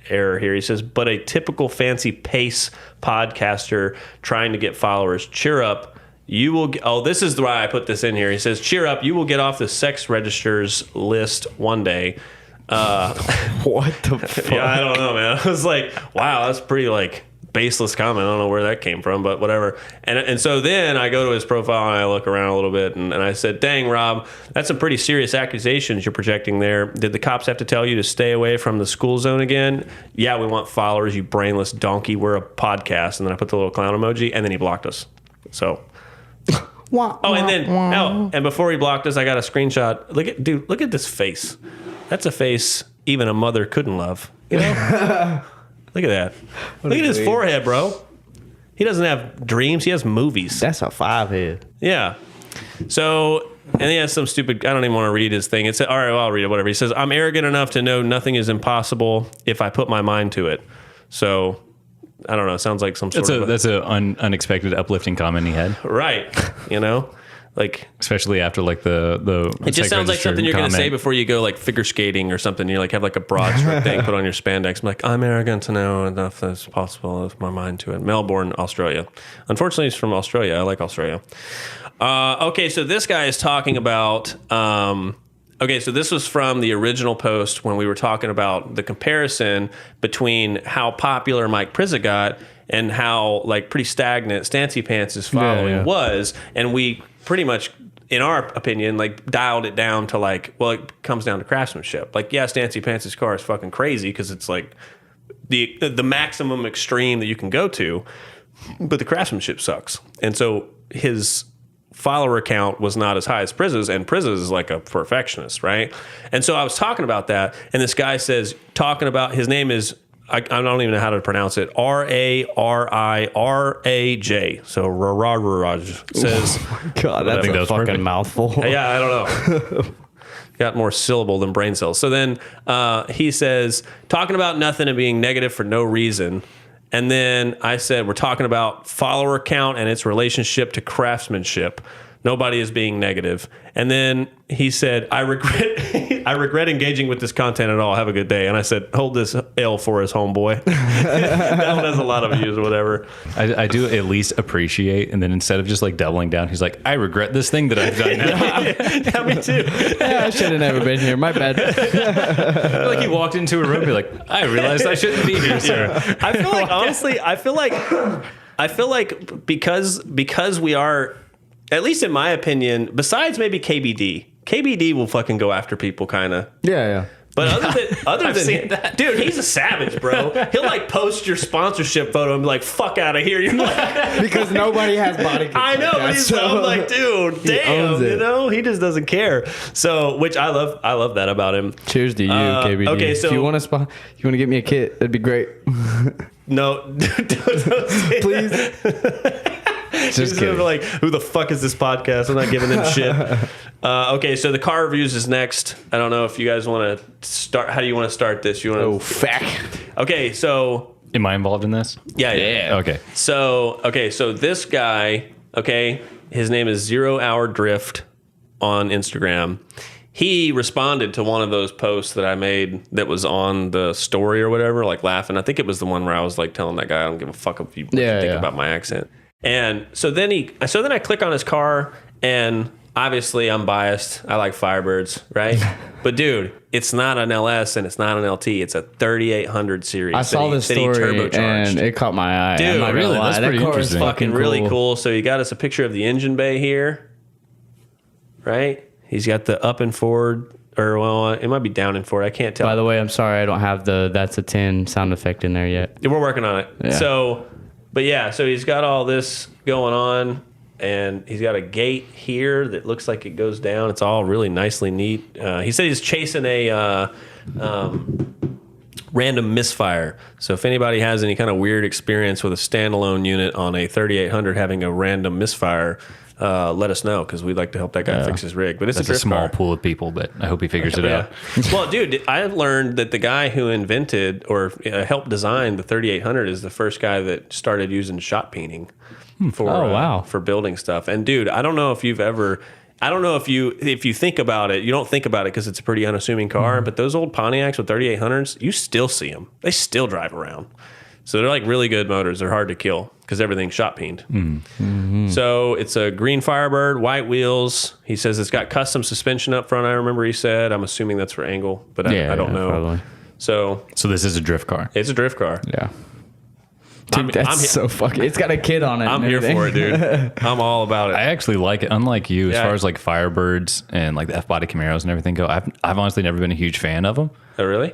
error here. He says, but a typical fancy pace podcaster trying to get followers. Cheer up. You will get, oh, this is why I put this in here. He says, cheer up. You will get off the sex registers list one day. What the fuck? Yeah, I don't know, man. I was like, wow, that's pretty like baseless comment. I don't know where that came from, but whatever. And so then I go to his profile and I look around a little bit and I said, dang, Rob, that's some pretty serious accusations you're projecting there. Did the cops have to tell you to stay away from the school zone again? Yeah, we want followers, you brainless donkey. We're a podcast. And then I put the little clown emoji and then he blocked us. So... and before he blocked us, I got a screenshot. Look at this face. That's a face even a mother couldn't love. You know? Look at that. Look at his forehead, bro. He doesn't have dreams. He has movies. That's a 5 head. Yeah. So, and he has some stupid, I don't even want to read his thing. It said, all right, well, I'll read it, whatever. He says, I'm arrogant enough to know nothing is impossible if I put my mind to it. So, I don't know. It sounds like some sort of... That's an unexpected, uplifting comment he had. Right. You know? Like... Especially after, like, the It just sounds like something you're going to say before you go, like, figure skating or something. You, like, have, like, a broad stroke thing put on your spandex. I'm like, I'm arrogant to know enough that's possible with my mind to it. Melbourne, Australia. Unfortunately, he's from Australia. I like Australia. Okay, so this guy is talking about... Okay, so this was from the original post when we were talking about the comparison between how popular Mike Prizza got and how like pretty stagnant Stancy Pants' following was, and we pretty much, in our opinion, like dialed it down to like, well, it comes down to craftsmanship. Like, yeah, Stancy Pants' car is fucking crazy because it's like the maximum extreme that you can go to, but the craftsmanship sucks, and so his follower count was not as high as Prizza's, and Prizza's is like a perfectionist, right? And so I was talking about that, and this guy says, talking about, his name is, I don't even know how to pronounce it, Rariraj. So Rariraj says, Oh my God, that's a fucking perfect mouthful. Yeah, I don't know. Got more syllable than brain cells. So then he says, talking about nothing and being negative for no reason. And then I said, we're talking about follower count and its relationship to craftsmanship. Nobody is being negative. And then he said, I regret engaging with this content at all. Have a good day. And I said, hold this L for us, homeboy. That one has a lot of views or whatever. I do at least appreciate, and then instead of just like doubling down, he's like, I regret this thing that I've done now. Yeah, me too. Yeah, I should have never been here. My bad. Like he walked into a room and be like, I realized I shouldn't be here, sir. I feel like, honestly, I feel like because we are, at least in my opinion, besides maybe KBD will fucking go after people, kind of. Yeah. But other than that. Dude, he's a savage, bro. He'll like post your sponsorship photo and be like, "Fuck out of here!" You're like, because nobody has body. I know, but I'm like, dude, damn, you know, he just doesn't care. So, which I love that about him. Cheers to you, KBD. Okay, so if you want to get me a kit, that'd be great. No, don't say please. That. Just kidding. Like, who the fuck is this podcast? I'm not giving them shit. Okay, so the car reviews is next. I don't know if you guys want to start. How do you want to start this? You want to? Oh, fuck. Okay, so am I involved in this? Yeah. Okay. So this guy, his name is 0 Hour Drift on Instagram. He responded to one of those posts that I made that was on the story or whatever, like laughing. I think it was the one where I was like telling that guy, I don't give a fuck if you think about my accent. And so then I click on his car, and obviously I'm biased. I like Firebirds, right? But dude, it's not an LS and it's not an LT. It's a 3800 series. I saw this story and it caught my eye. Dude, really? That's pretty interesting. Fucking really cool. So he got us a picture of the engine bay here, right? He's got the up and forward, or well, it might be down and forward. I can't tell. By the way, I'm sorry I don't have the "that's a 10" sound effect in there yet. We're working on it. Yeah. So he's got all this going on, and he's got a gate here that looks like it goes down. It's all really nicely neat. He said he's chasing a random misfire. So if anybody has any kind of weird experience with a standalone unit on a 3800 having a random misfire, let us know, because we'd like to help that guy fix his rig. But it's That's a a drift small car. pool of people, but I hope he figures it out. Well, dude, I've learned that the guy who invented or helped design the 3800 is the first guy that started using shot peening for building stuff. And dude, I don't know if you think about it, you don't think about it because it's a pretty unassuming car, but those old Pontiacs with 3800s, you still see them. They still drive around. So they're like really good motors. They're hard to kill because everything's shot peened. So it's a green Firebird, white wheels. He says it's got custom suspension up front. I remember he said. I'm assuming that's for angle, but I don't know. Probably. So this is a drift car. it's a drift car. Yeah. Dude, that's so fucking. It's got a kid on it. I'm here for it, dude. I'm all about it. I actually like it. Unlike you, as Yeah. far as like Firebirds and like the F-body Camaros and everything go, I've honestly never been a huge fan of them. Oh, really?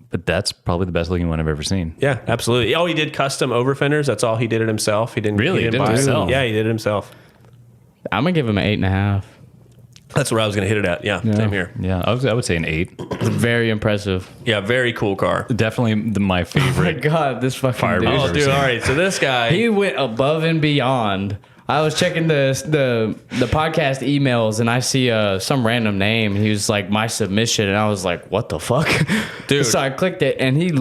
But that's probably the best looking one I've ever seen. Yeah, absolutely. Oh, he did custom over fenders. That's all. He did it himself. He didn't Really? He didn't He did it buy himself? Yeah, he did it himself. I'm gonna give him an 8.5. That's where I was going to hit it at. Yeah, same here. Yeah, I would say an 8. It's very impressive. Yeah, very cool car. Definitely my My favorite. God, this fucking Firebird. dude. Oh, dude. All right. So this guy. He went above and beyond. I was checking the podcast emails and I see some random name. He was like, my submission, and I was like, what the fuck, Dude. So I clicked it, and he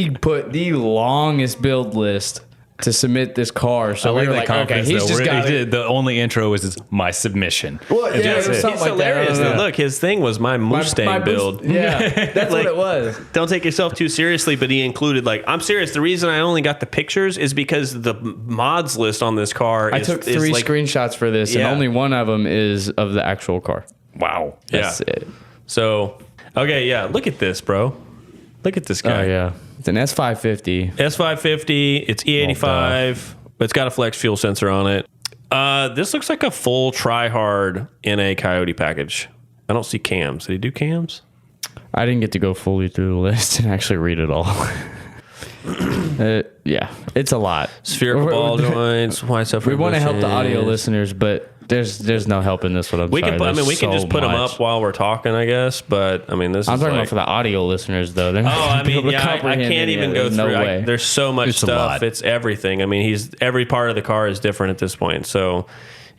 put the longest build list to submit this car. So we were like, okay, he's just got it. The only intro is my submission. Well, And yeah, that's it was it. something It's like that. hilarious. Yeah. Look, his thing was my Mustang My build. Yeah, that's Like, what it was. Don't take yourself too seriously, but he included, like, I'm serious. The reason I only got the pictures is because the mods list on this car I took 3 like, screenshots for this, and Yeah. only one of them is of the actual car. Wow. That's it. So, okay, yeah, look at this, bro. Look at this guy. Oh yeah, it's an S550. S550, it's E85, but it's got a flex fuel sensor on it. This looks like a full try-hard NA Coyote package. I don't see cams. Did he do cams? I didn't get to go fully through the list and actually read it all. Yeah, it's a lot. Spherical ball joints, wide stuff. We want to help the audio listeners, but there's no help in this one. We can just put them up while we're talking, I guess. But I mean, I'm talking about for the audio listeners, though. They're not Oh, I gonna be mean, able to yeah, I comprehend can't any even of go it. through. No way. There's so much It's a stuff. lot. It's everything. I mean, every part of the car is different at this point. So,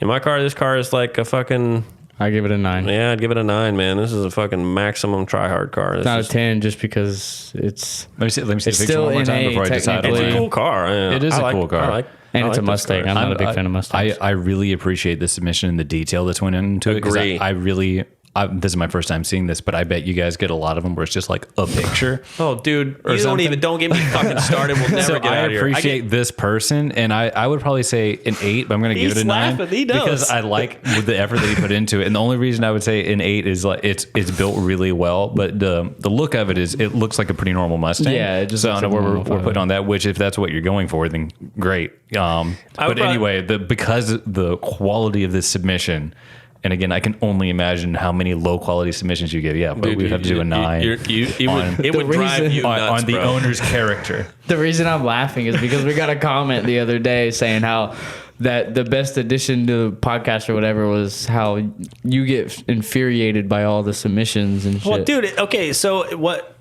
in my car, this car is like a fucking. I give it a 9. Yeah, I'd give it a 9, man. This is a fucking maximum try-hard car. It's not a 10 just because it's Let me see the It's picture still one more time NA before I decide. technically. It's a cool car. Yeah. It is a cool car. and it's a this Mustang. car. I'm not a big fan of Mustangs. I really appreciate the submission and the detail that's went into it. 'Cause Agree. This is my first time seeing this, but I bet you guys get a lot of them where it's just like a picture. Oh, dude, you something. don't get me fucking started. We'll never So get I out of here. appreciate this person, and I would probably say an 8, but I'm going to give He's it a 9 laughing. He knows. because I like the effort that he put into it. And the only reason I would say an 8 is like it's built really well, but the look of it looks like a pretty normal Mustang. Yeah, it just so I looks don't know like a where normal we're putting on that. Which if that's what you're going for, then great. But anyway, because the quality of this submission. And again, I can only imagine how many low quality submissions you get. Yeah, but we'd have to do a 9 It would drive you nuts, on the bro. owner's character. The reason I'm laughing is because we got a comment the other day saying how that the best addition to the podcast or whatever was how you get infuriated by all the submissions and shit. Well, dude, okay, so what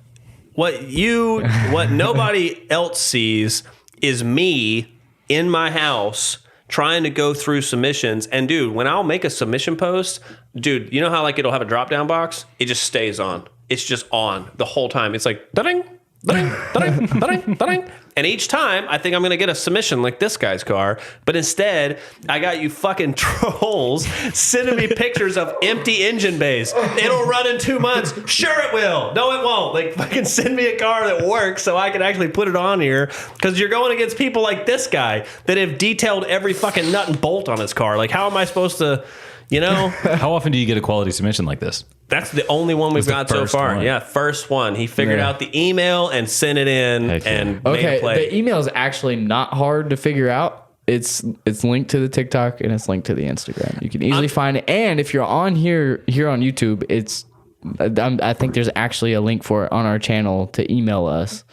nobody else sees is me in my house trying to go through submissions. And dude, when I'll make a submission post, dude, you know how like it'll have a drop down box? It just stays on. It's just on the whole time. It's like da-ding, da-ding, da-ding, da-ding, da-ding. And each time I think I'm gonna get a submission like this guy's car, but instead I got you fucking trolls sending me pictures of empty engine bays. It'll run in 2 months. Sure it will. No, it won't. Like fucking send me a car that works so I can actually put it on here. Because you're going against people like this guy that have detailed every fucking nut and bolt on his car. Like how am I supposed to, you know? How often do you get a quality submission like this? That's the only one we've got so first far. one. Yeah, first one. He figured out the email and sent it in Heck yeah. and made a Okay, play. the email is actually not hard to figure out. It's linked to the TikTok and it's linked to the Instagram. You can easily find it. And if you're on here on YouTube, I think there's actually a link for it on our channel to email us.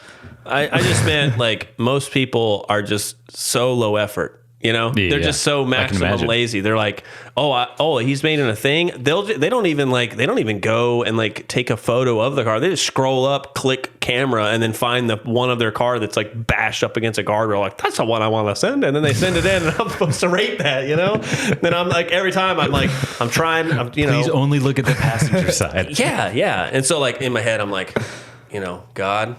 I just meant like most people are just so low effort. You know, they're just so maximum lazy. They're like, he's made in a thing. They don't even go and like take a photo of the car. They just scroll up, click camera, and then find the one of their car that's like bashed up against a guardrail. Like, that's the one I want to send, and then they send it in, and I'm supposed to rate that. You know, then I'm like, every time I'm trying. Please only look at the passenger side. Yeah. And so like in my head, I'm like, God.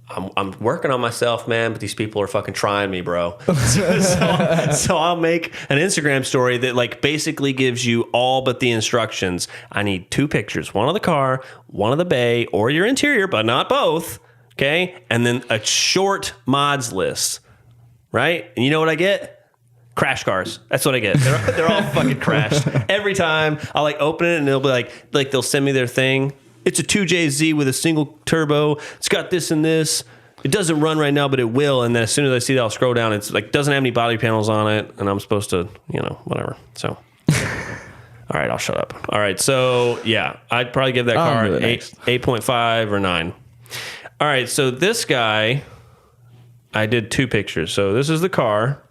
I'm working on myself, man, but these people are fucking trying me, bro. So I'll make an Instagram story that like basically gives you all but the instructions. I need 2 pictures, one of the car, one of the bay, or your interior, but not both. Okay. And then a short mods list. Right. And you know what I get? Crash cars. That's what I get. They're all fucking crashed. Every time I'll like open it and they'll be like they'll send me their thing. It's a 2JZ with a single turbo. It's got this and this. It doesn't run right now, but it will. And then as soon as I see that, I'll scroll down. It's like doesn't have any body panels on it, and I'm supposed to, whatever. So, all right, I'll shut up. All right, so yeah, I'd probably give that car 8.5 or 9. All right, so this guy, I did 2 pictures. So this is the car.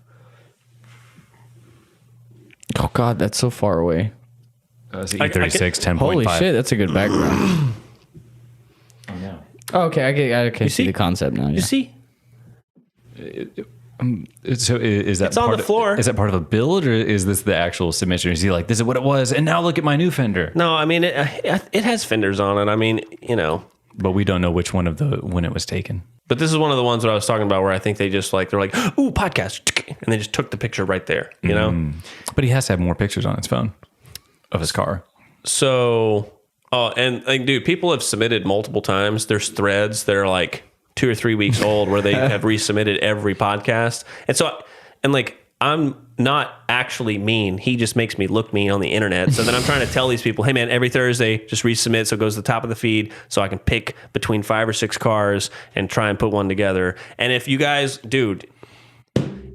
Oh God, that's so far away. It's E36 10.5. Holy shit, that's a good background. Oh, no. Oh, okay, I can see the concept now. Yeah. You see? So is that it's on the floor? Is that part of a build, or is this the actual submission? Is he like, this is what it was, and now look at my new fender? No, I mean it has fenders on it. I mean, but we don't know which one of when it was taken. But this is one of the ones that I was talking about where I think they just like, they're like, ooh, podcast, and they just took the picture right there. But he has to have more pictures on his phone of his car. So, and like, dude, people have submitted multiple times. There's threads that are like 2 or 3 weeks old where they have resubmitted every podcast. And so, and like, I'm not actually mean. He just makes me look mean on the internet. So then I'm trying to tell these people, hey man, every Thursday, just resubmit. So it goes to the top of the feed so I can pick between 5 or 6 cars and try and put one together. And if you guys, dude,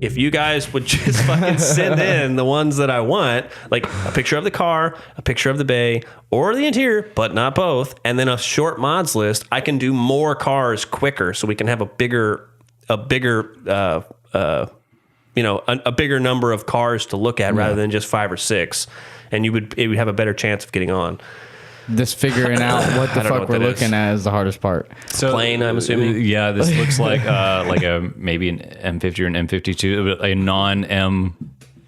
if you guys would just fucking send in the ones that I want, like a picture of the car, a picture of the bay, or the interior, but not both, and then a short mods list, I can do more cars quicker, so we can have a bigger number of cars to look at rather than just 5 or 6, and it would have a better chance of getting on. This figuring out what the fuck we're looking at is the hardest part. So plane, I'm assuming. Yeah, this looks like maybe an M50 or an M52, a non-M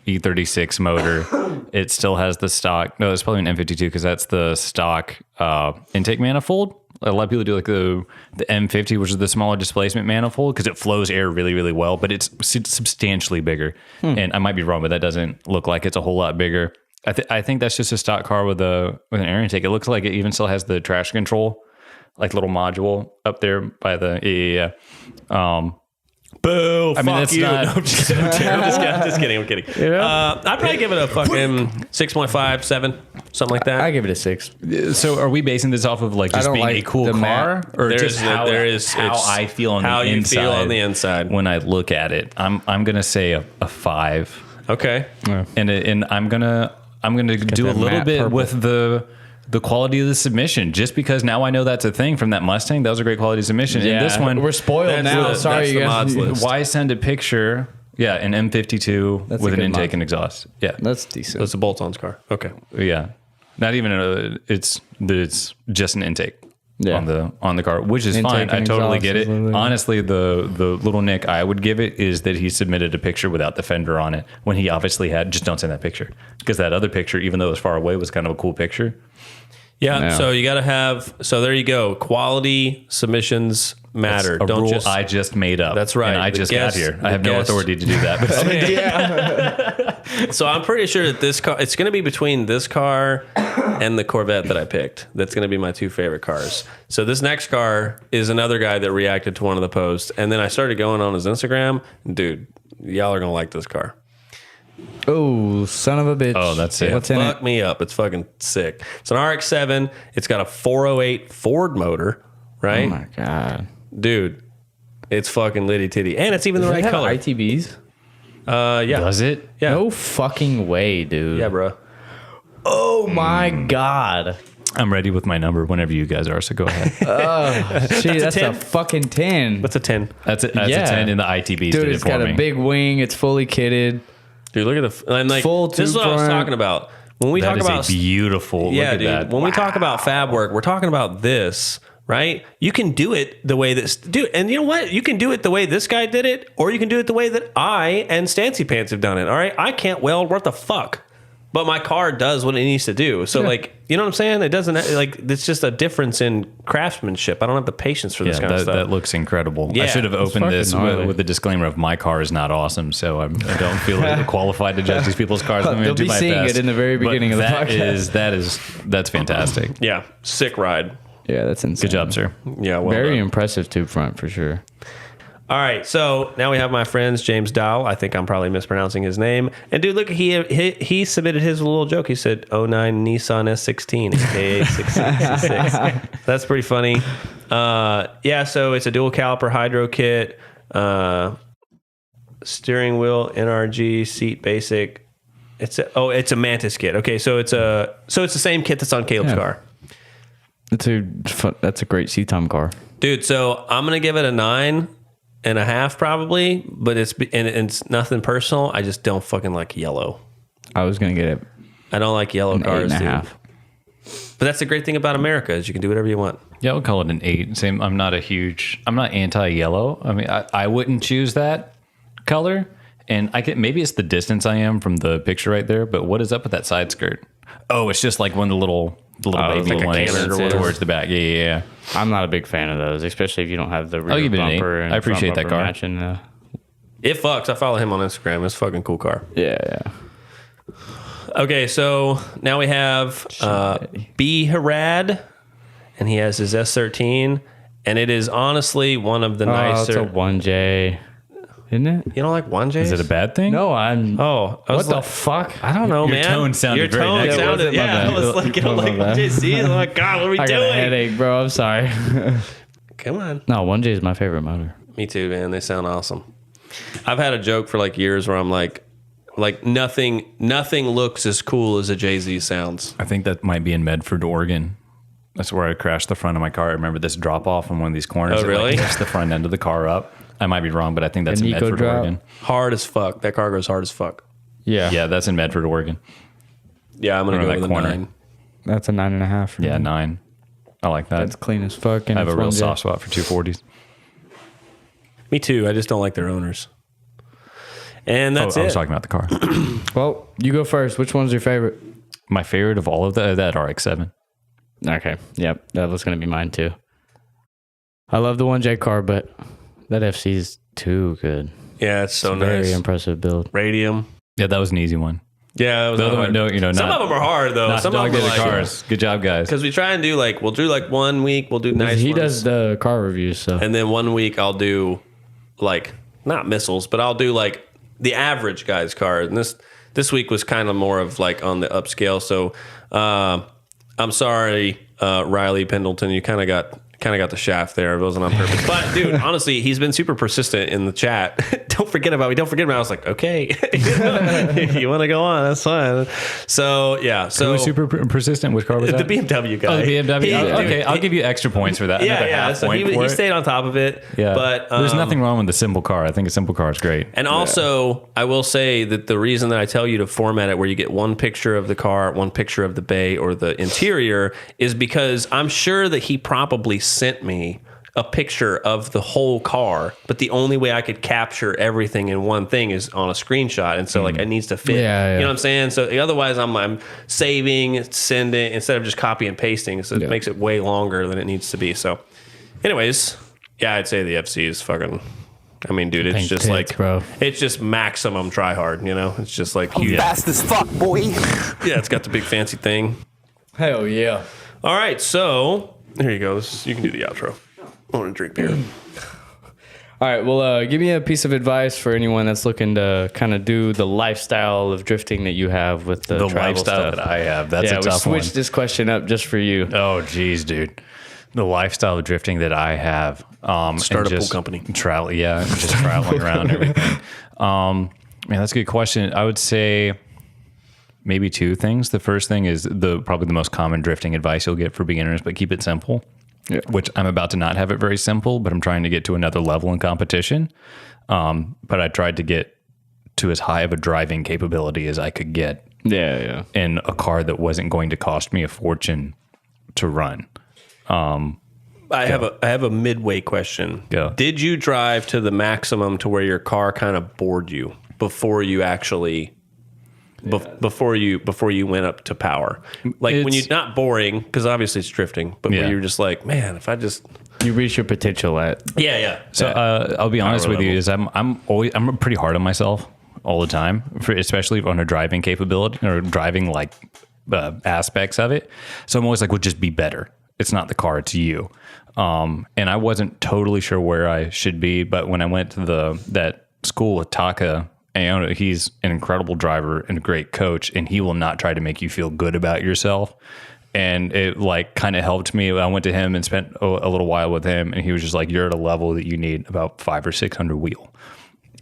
E36 motor. It still has the stock. No, it's probably an M52 because that's the stock intake manifold. A lot of people do like the M50, which is the smaller displacement manifold because it flows air really, really well, but it's substantially bigger. And I might be wrong, but that doesn't look like it's a whole lot bigger. I think that's just a stock car with an air intake. It looks like it even still has the traction control, like little module up there by the Boo! I mean, that's you. not. No, I'm just kidding. I'm kidding. Yeah. I'd probably give it a fucking 6.5, 7, something like that. I give it a 6. So, are we basing this off of like just being a cool car, or just how I feel on the inside? How you feel on the inside when I look at it? I'm gonna say a 5. Okay. Yeah. And I'm gonna do a little bit purple with the quality of the submission, just because now I know that's a thing from that Mustang. That was a great quality submission. Yeah, and this one, we're spoiled now. Sorry, you guys. Why send a picture? Yeah, an M52 with an intake and exhaust. Yeah, that's decent. That's a bolt-ons car. Okay. Yeah, not even it's just an intake. Yeah. on the car, which is fine. I totally get it. Honestly, the little nick I would give it is that he submitted a picture without the fender on it when he obviously had. Just don't send that picture, because that other picture, even though it was far away, was kind of a cool picture. Yeah. So you got to have. So there you go. Quality submissions matter. That's a don't rule just. I just made up. That's right. And I just got here. I have no authority to do that. But So I'm pretty sure that this car, it's going to be between this car and the Corvette that I picked. That's going to be my 2 favorite cars. So this next car is another guy that reacted to one of the posts, and then I started going on his Instagram. Dude, y'all are going to like this car. Oh, son of a bitch. Oh, that's it. What's in it? Fuck me up. It's fucking sick. It's an RX-7. It's got a 408 Ford motor, right? Oh my God. Dude, it's fucking litty titty. And it's even the right color. ITBs? Yeah. Does it? Yeah. No fucking way, dude. Yeah, bro. Oh my God. I'm ready with my number whenever you guys are, so go ahead. That's a 10. fucking 10. That's a 10. That's a 10 in the ITBs. Dude, did it it's for got me. a big wing. It's fully kitted. Dude, look at and like Full this is what I was two-front. talking about. When we That talk is about a beautiful. yeah, look at dude. that. When we talk about fab work, we're talking about this, right? You can do it the way this dude, and you know what? You can do it the way this guy did it, or you can do it the way that I and Stancy Pants have done it. All right, I can't weld worth the fuck, but my car does what it needs to do. So like, you know what I'm saying? It doesn't like it's just a difference in craftsmanship. I don't have the patience for this kind of stuff. That looks incredible. Yeah. I should have opened this fucking gnarly. with the disclaimer of my car is not awesome, so I don't feel qualified to judge these people's cars. I'm They'll going to do be my seeing best. it in the very But beginning of the podcast. That's fantastic. Yeah, sick ride. Yeah, that's insane. Good job, sir. Yeah, well Very done. impressive tube front for sure. All right, so now we have my friend's James Dow. I think I'm probably mispronouncing his name. And dude, look, he submitted his little joke. He said 09 Nissan S16, aka 666. That's pretty funny. Yeah, so it's a dual caliper hydro kit, steering wheel NRG, seat basic. It's a Mantis kit. Okay, so it's the same kit that's on Caleb's Yeah. car. That's a great C-Tom car. Dude, so I'm gonna give it a 9.5 probably, but it's nothing personal. I just don't fucking like yellow. I was gonna get it I don't like yellow an cars, dude. 8.5. But that's the great thing about America is you can do whatever you want. Yeah, I'll call it an 8. Same. I'm not anti-yellow. I mean, I wouldn't choose that color. And maybe it's the distance I am from the picture right there. But what is up with that side skirt? Oh, it's just like one of the little it's baby like a ones canard or whatever. towards the back. Yeah. I'm not a big fan of those, especially if you don't have the rear give it an bumper 8. and I appreciate front that bumper car. matching. It fucks. I follow him on Instagram. It's a fucking cool car. Yeah. Okay, so now we have B Harad, and he has his S13, and it is honestly one of the Oh, it's a nicer. 1J, isn't it? You don't like 1Js? Is it a bad thing? No, I'm. Oh, I was What the like, fuck? I don't know, Your man. tone sounded very negative. Wasn't my Yeah, I bad. was like, you don't My like bad. 1JCs? I'm like, God, what are we I got a doing? headache, bro. I'm sorry. Come on. No, 1J is my favorite motor. Me too, man. They sound awesome. I've had a joke for like years where I'm like nothing looks as cool as a Jay-Z sounds. I think that might be in Medford, Oregon. That's where I crashed the front of my car. I remember this drop off on one of these corners. Oh, really? It lifts the front end of the car up. I might be wrong, but I think that's The in Nico Medford, drop? Oregon. Hard as fuck. That car goes hard as fuck. Yeah, that's in Medford, Oregon. Yeah, I'm gonna Around go that with a corner. 9. That's a 9.5. For Yeah, me. 9. I like that. That's clean as fuck. And I have a it's real 1J. soft spot for 240s. Me too. I just don't like their owners. And that's I it. was talking about the car. Well, you go first. Which one's your favorite? My favorite of all of that RX-7. Okay. Yep. That was going to be mine too. I love the 1J car, but that FC is too good. Yeah, it's so Very nice. impressive build. Radium. Yeah, that was an easy one. Yeah, that was The other hard. one, no, Some not, of them are hard though. not Some of dog them are the like, cars. Good job, guys. because we try and do we'll do 1 week, we'll do nice He ones, does the car reviews, so and then 1 week I'll do not missiles, but I'll do the average guy's car. And this week was kind of more of on the upscale. So I'm sorry, Riley Pendleton, you kind of got the shaft there. It wasn't on purpose. But dude, honestly, he's been super persistent in the chat. Don't forget about me. Don't forget about me. I was like, okay, you want to go on? That's fine. So yeah. Who So was super persistent? Which car was the that? BMW guy. Oh, the BMW. He- Okay, dude, I'll give you extra points for that. Yeah, Another yeah. half So point he for it. stayed on top of it. Yeah, But there's nothing wrong with the simple car. I think a simple car is great. And also, I will say that the reason that I tell you to format it where you get one picture of the car, one picture of the bay or the interior is because I'm sure that he probably sent me a picture of the whole car, but the only way I could capture everything in one thing is on a screenshot. And so it needs to fit. Yeah. You know what I'm saying? So otherwise I'm saving, sending instead of just copy and pasting. So it makes it way longer than it needs to be. So anyways, yeah, I'd say the FC is fucking, I mean, dude, it's Thank just tits, bro. it's just maximum try hard, you know? It's just huge. Fast as fuck, boy. Yeah, it's got the big fancy thing. hell yeah. All right, so there you go. You can do the outro. I want to drink beer. All right, well, give me a piece of advice for anyone that's looking to kind of do the lifestyle of drifting that you have with the travel lifestyle stuff. that I have. That's a we tough one. switched this question up just for you. Oh, geez, dude. The lifestyle of drifting that I have. Start and a pool just company. Travel, yeah, just traveling around and everything. Man, that's a good question. I would say maybe two things. The first thing is probably the most common drifting advice you'll get for beginners, but keep it simple. Yeah. Which I'm about to not have it very simple, but I'm trying to get to another level in competition. But I tried to get to as high of a driving capability as I could get. Yeah. In a car that wasn't going to cost me a fortune to run. I have a midway question. Go. Did you drive to the maximum to where your car kind of bored you before you actually before you went up to power? Like when you're not boring, because obviously it's drifting, but when you're just like, man, if I just you reach your potential at So I'll be honest with you, is I'm pretty hard on myself all the time, especially on a driving capability or driving like aspects of it. So I'm always like, well, just be better. It's not the car, it's you. And I wasn't totally sure where I should be, but when I went to that school with Taka, and he's an incredible driver and a great coach, and he will not try to make you feel good about yourself. And it like kind of helped me. I went to him and spent a little while with him, and he was just like, you're at a level that you need about 500 or 600 wheel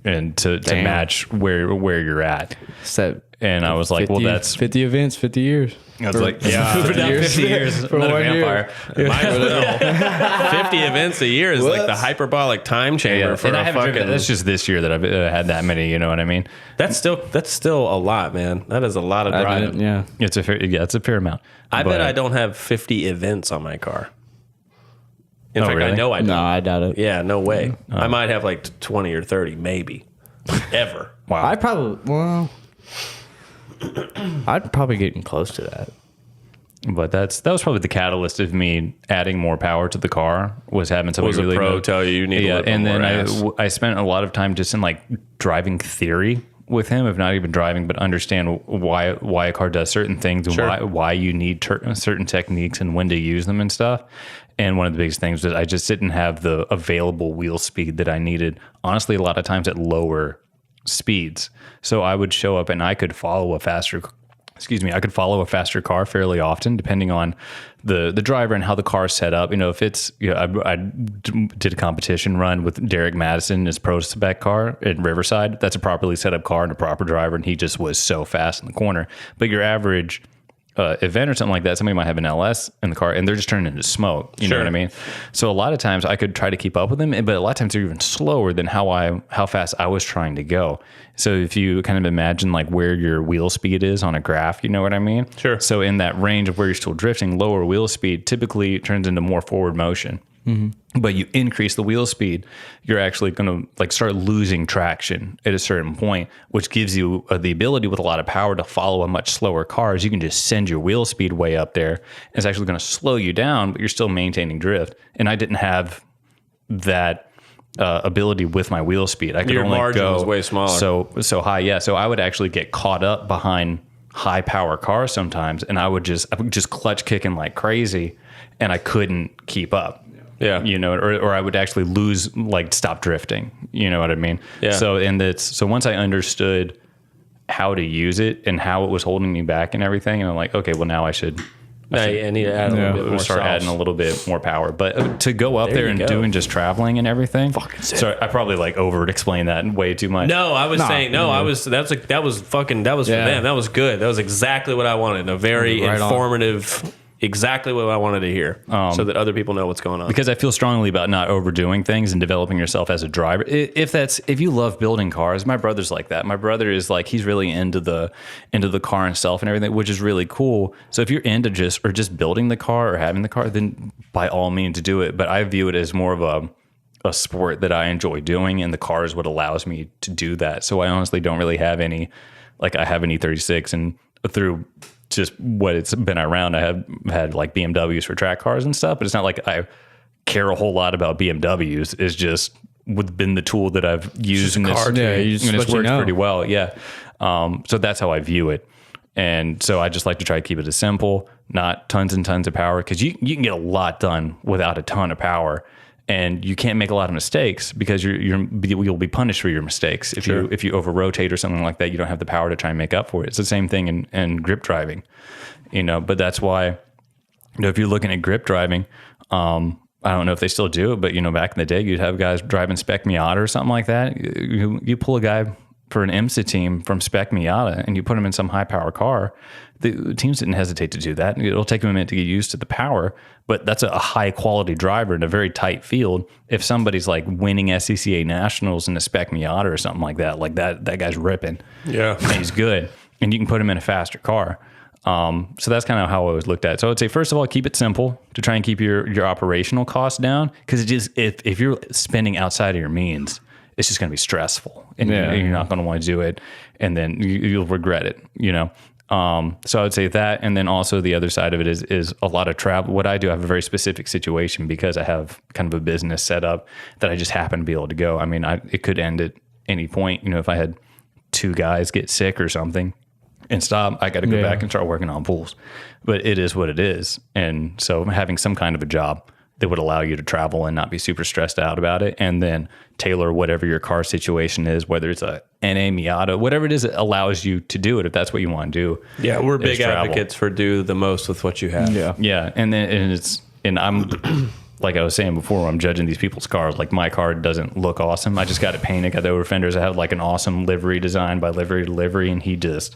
and to match where you're at. So, and I was like, 50, well, that's 50 events, 50 years. I was like, yeah, 50 years for I'm not a 1 vampire. Might 50 events a year is like the hyperbolic time chamber for and I a haven't fucking. driven, that's just this year that I've had that many. You know what I mean? That's still a lot, man. That is a lot of driving. Yeah. It's a fair amount. I bet I don't have 50 events on my car. In fact, really? I know I don't. No, I doubt it. Yeah, no way. I might have like 20 or 30, maybe. Ever. Wow. I'd probably getting close to that. But that was probably the catalyst of me adding more power to the car, was having somebody Was a really pro tell you need a little bit and more then ass. I spent a lot of time just in like driving theory with him, if not even driving, but understand why a car does certain things and why you need certain techniques and when to use them and stuff. And one of the biggest things was I just didn't have the available wheel speed that I needed, honestly, a lot of times at lower speeds. So I would show up and I could follow a faster car fairly often, depending on the driver and how the car is set up. You know, if it's, I did a competition run with Derek Madison, his pro spec car in Riverside. That's a properly set up car and a proper driver, and he just was so fast in the corner. But your average event or something like that, somebody might have an LS in the car and they're just turning into smoke. You know what I mean? So a lot of times I could try to keep up with them, but a lot of times they're even slower than how fast I was trying to go. So if you kind of imagine like where your wheel speed is on a graph, you know what I mean? Sure. So in that range of where you're still drifting, lower wheel speed typically turns into more forward motion. Mm-hmm. But you increase the wheel speed, you're actually going to like start losing traction at a certain point, which gives you the ability with a lot of power to follow a much slower car. As you can just send your wheel speed way up there. It's actually going to slow you down, but you're still maintaining drift. And I didn't have that ability with my wheel speed. I could Your only margin go was way smaller. So high. Yeah. So I would actually get caught up behind high power cars sometimes, and I would just clutch kicking like crazy, and I couldn't keep up. Yeah. You know, or I would actually lose, like stop drifting. You know what I mean? Yeah. So once I understood how to use it and how it was holding me back and everything, and I'm like, okay, well now I need to add a little bit more start adding a little bit more power. But to go up there and doing just traveling and everything. Sorry, I probably like over explained that way too much. No, I was saying no. I was that was for them. That was good. That was exactly what I wanted. A very informative. Exactly what I wanted to hear, so that other people know what's going on. Because I feel strongly about not overdoing things and developing yourself as a driver. If you love building cars, my brother's like that. My brother is like, he's really into the car himself and everything, which is really cool. So if you're into just building the car or having the car, then by all means do it. But I view it as more of a sport that I enjoy doing, and the car is what allows me to do that. So I honestly don't really have any, like I have an E36, and through just what it's been around, I have had like BMWs for track cars and stuff, but it's not like I care a whole lot about BMWs. It's just been the tool that I've used in this, and it's worked pretty well. Yeah. So that's how I view it. And so I just like to try to keep it as simple, not tons and tons of power, because you can get a lot done without a ton of power. And you can't make a lot of mistakes because you'll be punished for your mistakes. If you over rotate or something like that, you don't have the power to try and make up for it. It's the same thing in grip driving, but that's why, if you're looking at grip driving, I don't know if they still do it, but back in the day, you'd have guys driving Spec Miata or something like that. You pull a guy for an IMSA team from Spec Miata and you put them in some high power car, the teams didn't hesitate to do that. It'll take them a minute to get used to the power, but that's a high quality driver in a very tight field. If somebody's like winning SCCA nationals in a Spec Miata or something like that guy's ripping. Yeah. And he's good. And you can put him in a faster car. So that's kind of how I always looked at it. So I would say, first of all, keep it simple to try and keep your operational costs down. Because it just, if you're spending outside of your means, it's just going to be stressful and you're not going to want to do it. And then you'll regret it, you know? So I would say that. And then also the other side of it is a lot of travel. What I do, I have a very specific situation because I have kind of a business set up that I just happen to be able to go. I mean, it could end at any point, you know, if I had 2 guys get sick or something and stop, I got to go back and start working on pools, but it is what it is. And so having some kind of a job that would allow you to travel and not be super stressed out about it. And then tailor whatever your car situation is, whether it's a NA Miata, whatever it is, it allows you to do it if that's what you want to do. Yeah, we're big advocates for do the most with what you have. Yeah. Yeah. And I'm like I was saying before, I'm judging these people's cars. Like my car doesn't look awesome. I just got it painted, got the over fenders. I have like an awesome livery design by livery to livery, and he just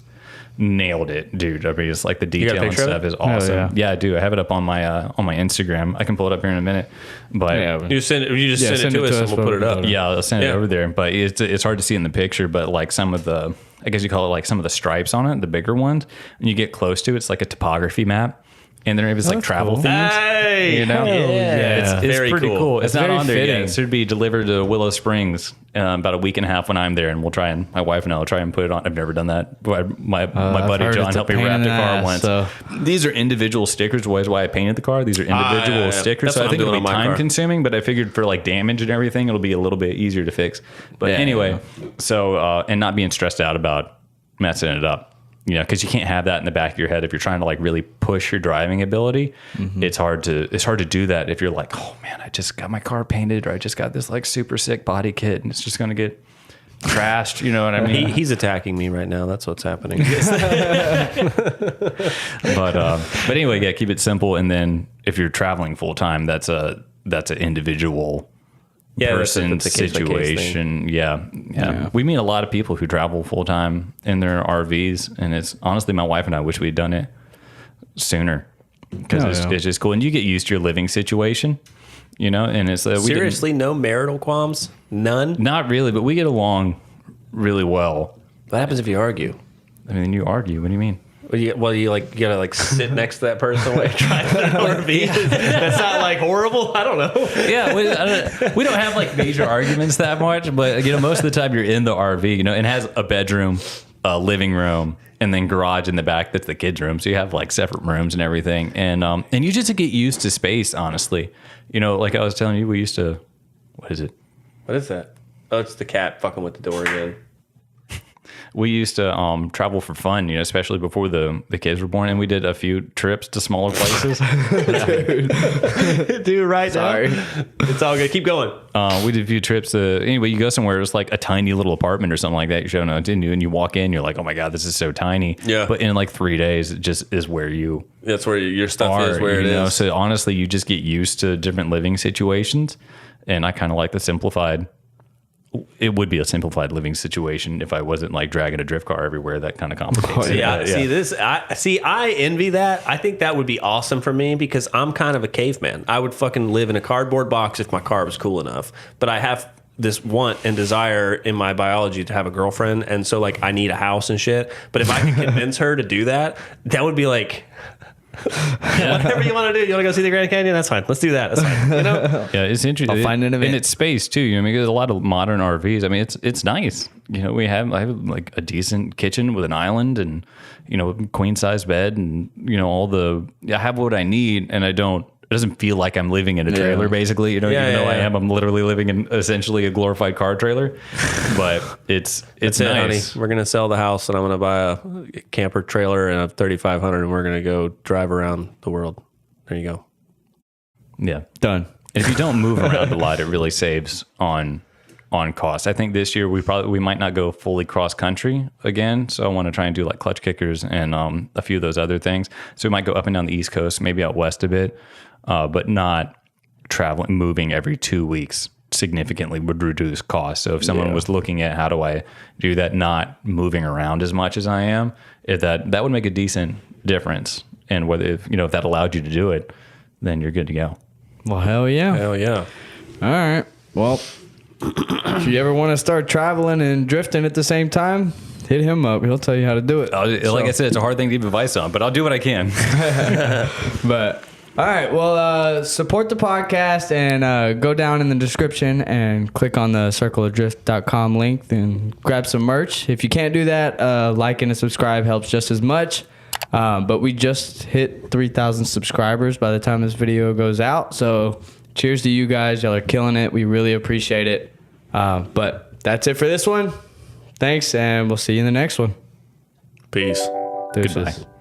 nailed it, dude. I mean, it's like the detail and stuff is awesome. Yeah, I do. I have it up on my Instagram. I can pull it up here in a minute. But you just send it to us and we'll put it up. Yeah, I'll send it over there. But it's hard to see in the picture. But like some of the, I guess you call it like some of the stripes on it, the bigger ones, when you get close to it, it's like a topography map. And then it's like travel themes. Hey, you know, it's very pretty cool. It's not on there fitting. yet. It should be delivered to Willow Springs about a week and a half when I'm there, and we'll try and my wife and I will try and put it on. I've never done that. My buddy John helped me wrap the car once. So. These are individual stickers. Which is why I painted the car. These are individual stickers. So I think it'll be time consuming, but I figured for like damage and everything, it'll be a little bit easier to fix. But anyway, so and not being stressed out about messing it up. You know, because you can't have that in the back of your head if you're trying to like really push your driving ability. Mm-hmm. It's hard to do that if you're like, oh man, I just got my car painted, or I just got this like super sick body kit, and it's just gonna get trashed. You know what I mean? He's attacking me right now. That's what's happening. But anyway, yeah, keep it simple. And then if you're traveling full time, that's an individual person that's a situation. Yeah. We meet a lot of people who travel full time in their RVs, and it's honestly, my wife and I wish we'd done it sooner because it's just cool, and you get used to your living situation, you know. And it's seriously no marital qualms, none. Not really, but we get along really well. What happens if you argue? I mean, you argue. What do you mean? You gotta like sit next to that person while you're driving an RV. That's not like horrible. I don't know. Yeah, we don't have like major arguments that much, but you know, most of the time you're in the RV, you know, and it has a bedroom, a living room, and then garage in the back. That's the kids' room. So you have like separate rooms and everything, and you just get used to space. Honestly, you know, like I was telling you, we used to. What is it? What is that? Oh, it's the cat fucking with the door again. We used to travel for fun, you know, especially before the kids were born, and we did a few trips to smaller places. Dude, right Sorry. Now. It's all good. Keep going. We did a few trips to, anyway, you go somewhere, it's like a tiny little apartment or something like that. You're showing up, and you walk in, you're like, oh my God, this is so tiny. Yeah. But in like 3 days, it just is where you That's where your stuff is, where it is. So honestly, you just get used to different living situations. And I kind of like the simplified. It would be a simplified living situation if I wasn't like dragging a drift car everywhere. That kind of complicates it. Yeah. I envy that. I think that would be awesome for me because I'm kind of a caveman. I would fucking live in a cardboard box if my car was cool enough. But I have this want and desire in my biology to have a girlfriend. And so like I need a house and shit. But if I could convince her to do that, that would be like... whatever you want to do. You want to go see the Grand Canyon? That's fine. Let's do that. That's fine. You know? Yeah, it's interesting. I'll find an event. And it's space too. You know, I mean, there's a lot of modern RVs. I mean, it's nice. You know, I have like a decent kitchen with an island and, you know, queen size bed and, you know, I have what I need, and it doesn't feel like I'm living in a trailer, basically. You know, even though I'm literally living in essentially a glorified car trailer. But it's nice. Honey. We're gonna sell the house, and I'm gonna buy a camper trailer and a 3500, and we're gonna go drive around the world. There you go. Yeah, done. If you don't move around a lot, it really saves on cost. I think this year we might not go fully cross country again. So I want to try and do like clutch kickers and a few of those other things. So we might go up and down the East Coast, maybe out west a bit. But not moving every 2 weeks significantly would reduce costs. So if someone was looking at how do I do that, not moving around as much as I am, that would make a decent difference. And whether if that allowed you to do it, then you're good to go. Well, hell yeah. Hell yeah. All right. Well, if you ever want to start traveling and drifting at the same time, hit him up. He'll tell you how to do it. Like I said, it's a hard thing to give advice on, but I'll do what I can. But all right, well, support the podcast and go down in the description and click on the circleofdrift.com link and grab some merch. If you can't do that, liking and subscribe helps just as much. But we just hit 3,000 subscribers by the time this video goes out. So cheers to you guys. Y'all are killing it. We really appreciate it. But that's it for this one. Thanks, and we'll see you in the next one. Peace. Deuces. Goodbye.